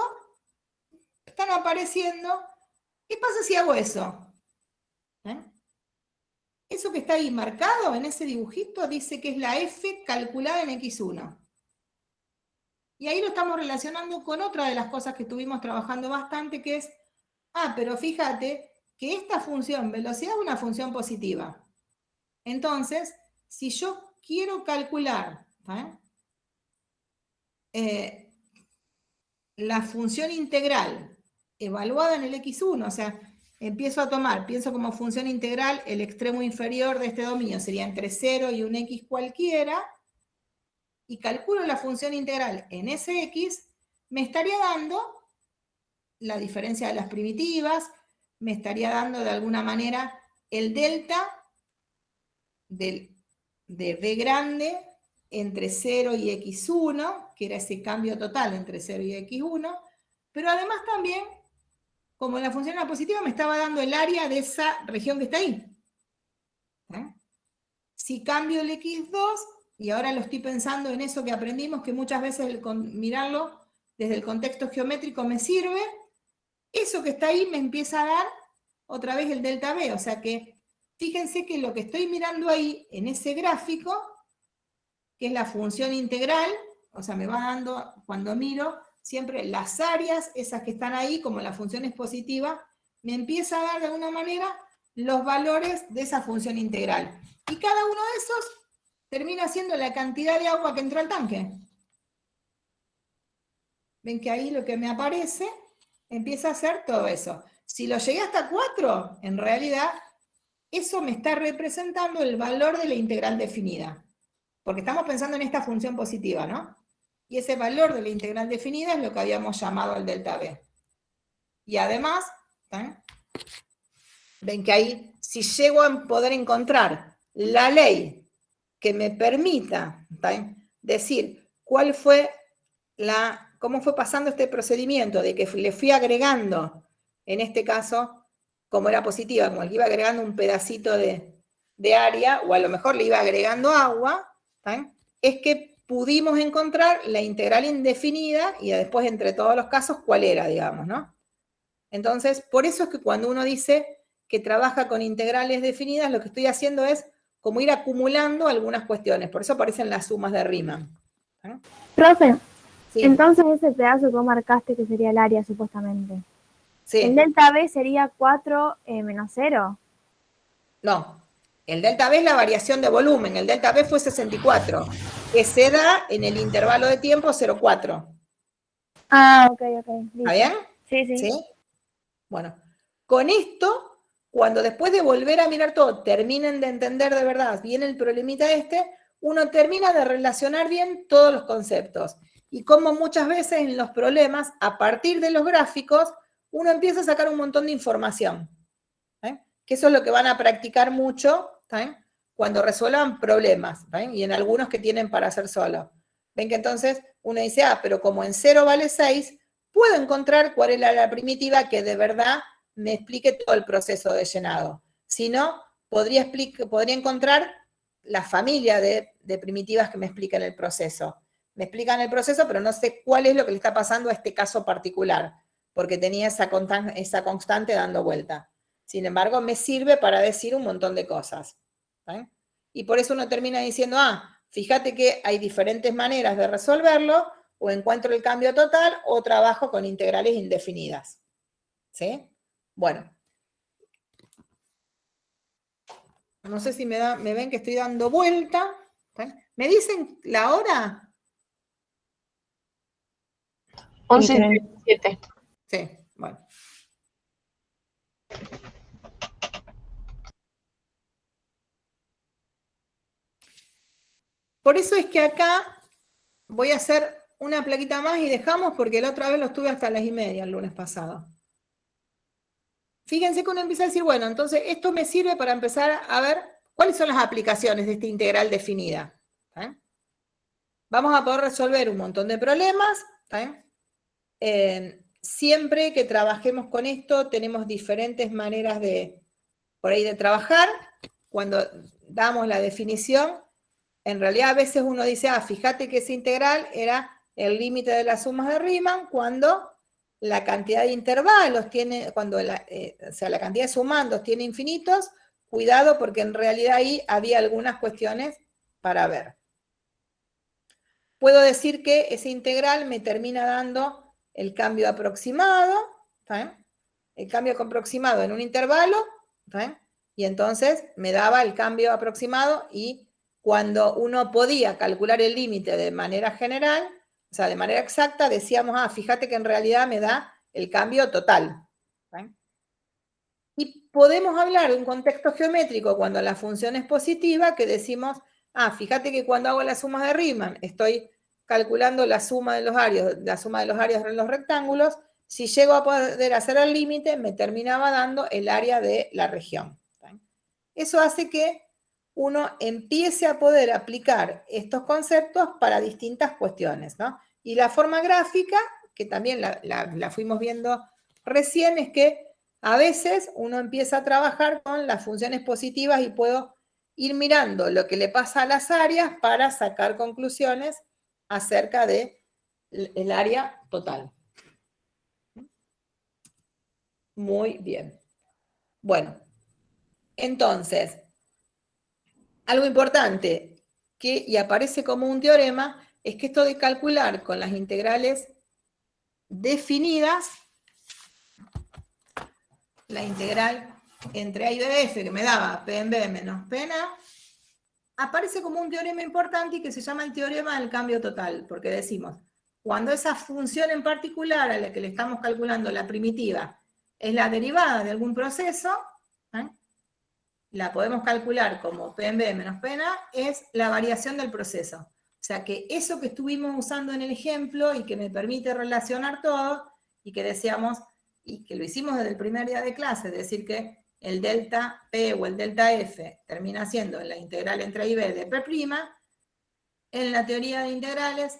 están apareciendo, ¿qué pasa si hago eso? Eso que está ahí marcado en ese dibujito dice que es la f calculada en x1. Y ahí lo estamos relacionando con otra de las cosas que estuvimos trabajando bastante, que es, pero fíjate que esta función velocidad es una función positiva. Entonces, si yo quiero calcular la función integral evaluada en el x1, o sea, pienso como función integral, el extremo inferior de este dominio sería entre 0 y un x cualquiera, y calculo la función integral en ese x, me estaría dando la diferencia de las primitivas, me estaría dando de alguna manera el delta de b grande entre 0 y x1, que era ese cambio total entre 0 y x1, pero además también, como la función era positiva, me estaba dando el área de esa región que está ahí. Si cambio el x2, y ahora lo estoy pensando en eso que aprendimos, que muchas veces mirarlo desde el contexto geométrico me sirve, eso que está ahí me empieza a dar otra vez el delta b, o sea que fíjense que lo que estoy mirando ahí en ese gráfico, que es la función integral, o sea, me va dando, cuando miro, siempre las áreas, esas que están ahí, como la función es positiva, me empieza a dar de alguna manera los valores de esa función integral. Y cada uno de esos termina siendo la cantidad de agua que entró al tanque. Ven que ahí lo que me aparece empieza a ser todo eso. Si lo llegué hasta 4, en realidad, eso me está representando el valor de la integral definida. Porque estamos pensando en esta función positiva, ¿no? Y ese valor de la integral definida es lo que habíamos llamado el delta B. Y además, ven que ahí, si llego a poder encontrar la ley que me permita decir cómo fue pasando este procedimiento, de que le fui agregando, en este caso, como era positiva, como le iba agregando un pedacito de área, o a lo mejor le iba agregando agua, es que pudimos encontrar la integral indefinida y después entre todos los casos cuál era, digamos, ¿no? Entonces, por eso es que cuando uno dice que trabaja con integrales definidas, lo que estoy haciendo es como ir acumulando algunas cuestiones, por eso aparecen las sumas de Riemann. Profe, Sí. entonces ese pedazo que vos marcaste que sería el área supuestamente, Sí. ¿el delta B sería 4 menos 0? No, el delta B es la variación de volumen, el delta B fue 64, que se da en el intervalo de tiempo 0,4. Ah, ok, listo. ¿Está bien? Sí. Bueno, con esto, cuando después de volver a mirar todo, terminen de entender de verdad bien el problemita uno termina de relacionar bien todos los conceptos. Y como muchas veces en los problemas, a partir de los gráficos, uno empieza a sacar un montón de información. Que eso es lo que van a practicar mucho cuando resuelvan problemas, y en algunos que tienen para hacer solo. Ven que entonces uno dice, pero como en 0 vale 6, puedo encontrar cuál es la primitiva que de verdad me explique todo el proceso de llenado. Si no, podría encontrar la familia de primitivas que me explican el proceso. Me explican el proceso, pero no sé cuál es lo que le está pasando a este caso particular. porque tenía esa constante dando vuelta. Sin embargo, me sirve para decir un montón de cosas. ¿Sí? Y por eso uno termina diciendo, fíjate que hay diferentes maneras de resolverlo, o encuentro el cambio total, o trabajo con integrales indefinidas. ¿Sí? Bueno. No sé si me ven que estoy dando vuelta. ¿Sí? ¿Me dicen la hora? 11:37. Sí, bueno. Por eso es que acá voy a hacer una plaquita más y dejamos, porque la otra vez lo estuve hasta las 1:30 el lunes pasado. Fíjense que uno empieza a decir, bueno, entonces esto me sirve para empezar a ver cuáles son las aplicaciones de esta integral definida. ¿Sí? Vamos a poder resolver un montón de problemas. ¿Sí? Siempre que trabajemos con esto, tenemos diferentes maneras de trabajar. Cuando damos la definición, en realidad a veces uno dice, fíjate que esa integral era el límite de las sumas de Riemann cuando la cantidad de intervalos tiene, la cantidad de sumandos tiene infinitos. Cuidado, porque en realidad ahí había algunas cuestiones para ver. Puedo decir que esa integral me termina dando el cambio aproximado, ¿sí? El cambio aproximado en un intervalo, ¿sí? Y entonces me daba el cambio aproximado, y cuando uno podía calcular el límite de manera general, o sea, de manera exacta, decíamos, fíjate que en realidad me da el cambio total. ¿Sí? Y podemos hablar de un contexto geométrico cuando la función es positiva, que decimos, fíjate que cuando hago las sumas de Riemann estoy calculando la suma de los áreas de los rectángulos. Si llego a poder hacer el límite, me terminaba dando el área de la región. ¿Sí? Eso hace que uno empiece a poder aplicar estos conceptos para distintas cuestiones, ¿no? Y la forma gráfica, que también la fuimos viendo recién, es que a veces uno empieza a trabajar con las funciones positivas y puedo ir mirando lo que le pasa a las áreas para sacar conclusiones acerca del área total. Muy bien. Bueno, entonces, algo importante y aparece como un teorema es que esto de calcular con las integrales definidas, la integral entre A y B de f, que me daba P en B menos P en A, aparece como un teorema importante y que se llama el teorema del cambio total, porque decimos, cuando esa función en particular a la que le estamos calculando la primitiva es la derivada de algún proceso, la podemos calcular como P en B menos P en A, es la variación del proceso. O sea que eso que estuvimos usando en el ejemplo y que me permite relacionar todo, y que decíamos, y que lo hicimos desde el primer día de clase, es decir, que el delta P o el delta F termina siendo la integral entre A y B de P', en la teoría de integrales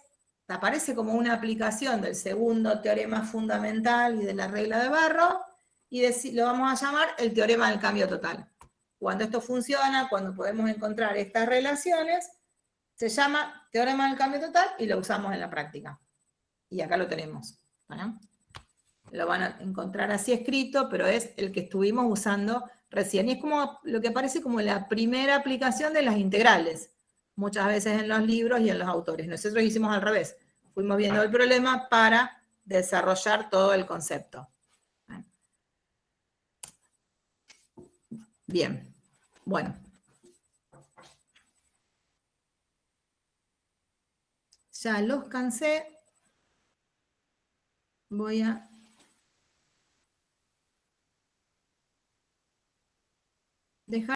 aparece como una aplicación del segundo teorema fundamental y de la regla de Barrow, y lo vamos a llamar el teorema del cambio total. Cuando esto funciona, cuando podemos encontrar estas relaciones, se llama teorema del cambio total y lo usamos en la práctica. Y acá lo tenemos. ¿Vale? Lo van a encontrar así escrito, pero es el que estuvimos usando recién. Y es como lo que parece como la primera aplicación de las integrales, muchas veces en los libros y en los autores. Nosotros hicimos al revés. Fuimos viendo el problema para desarrollar todo el concepto. Bien, bueno. Ya los cansé. Voy a dejar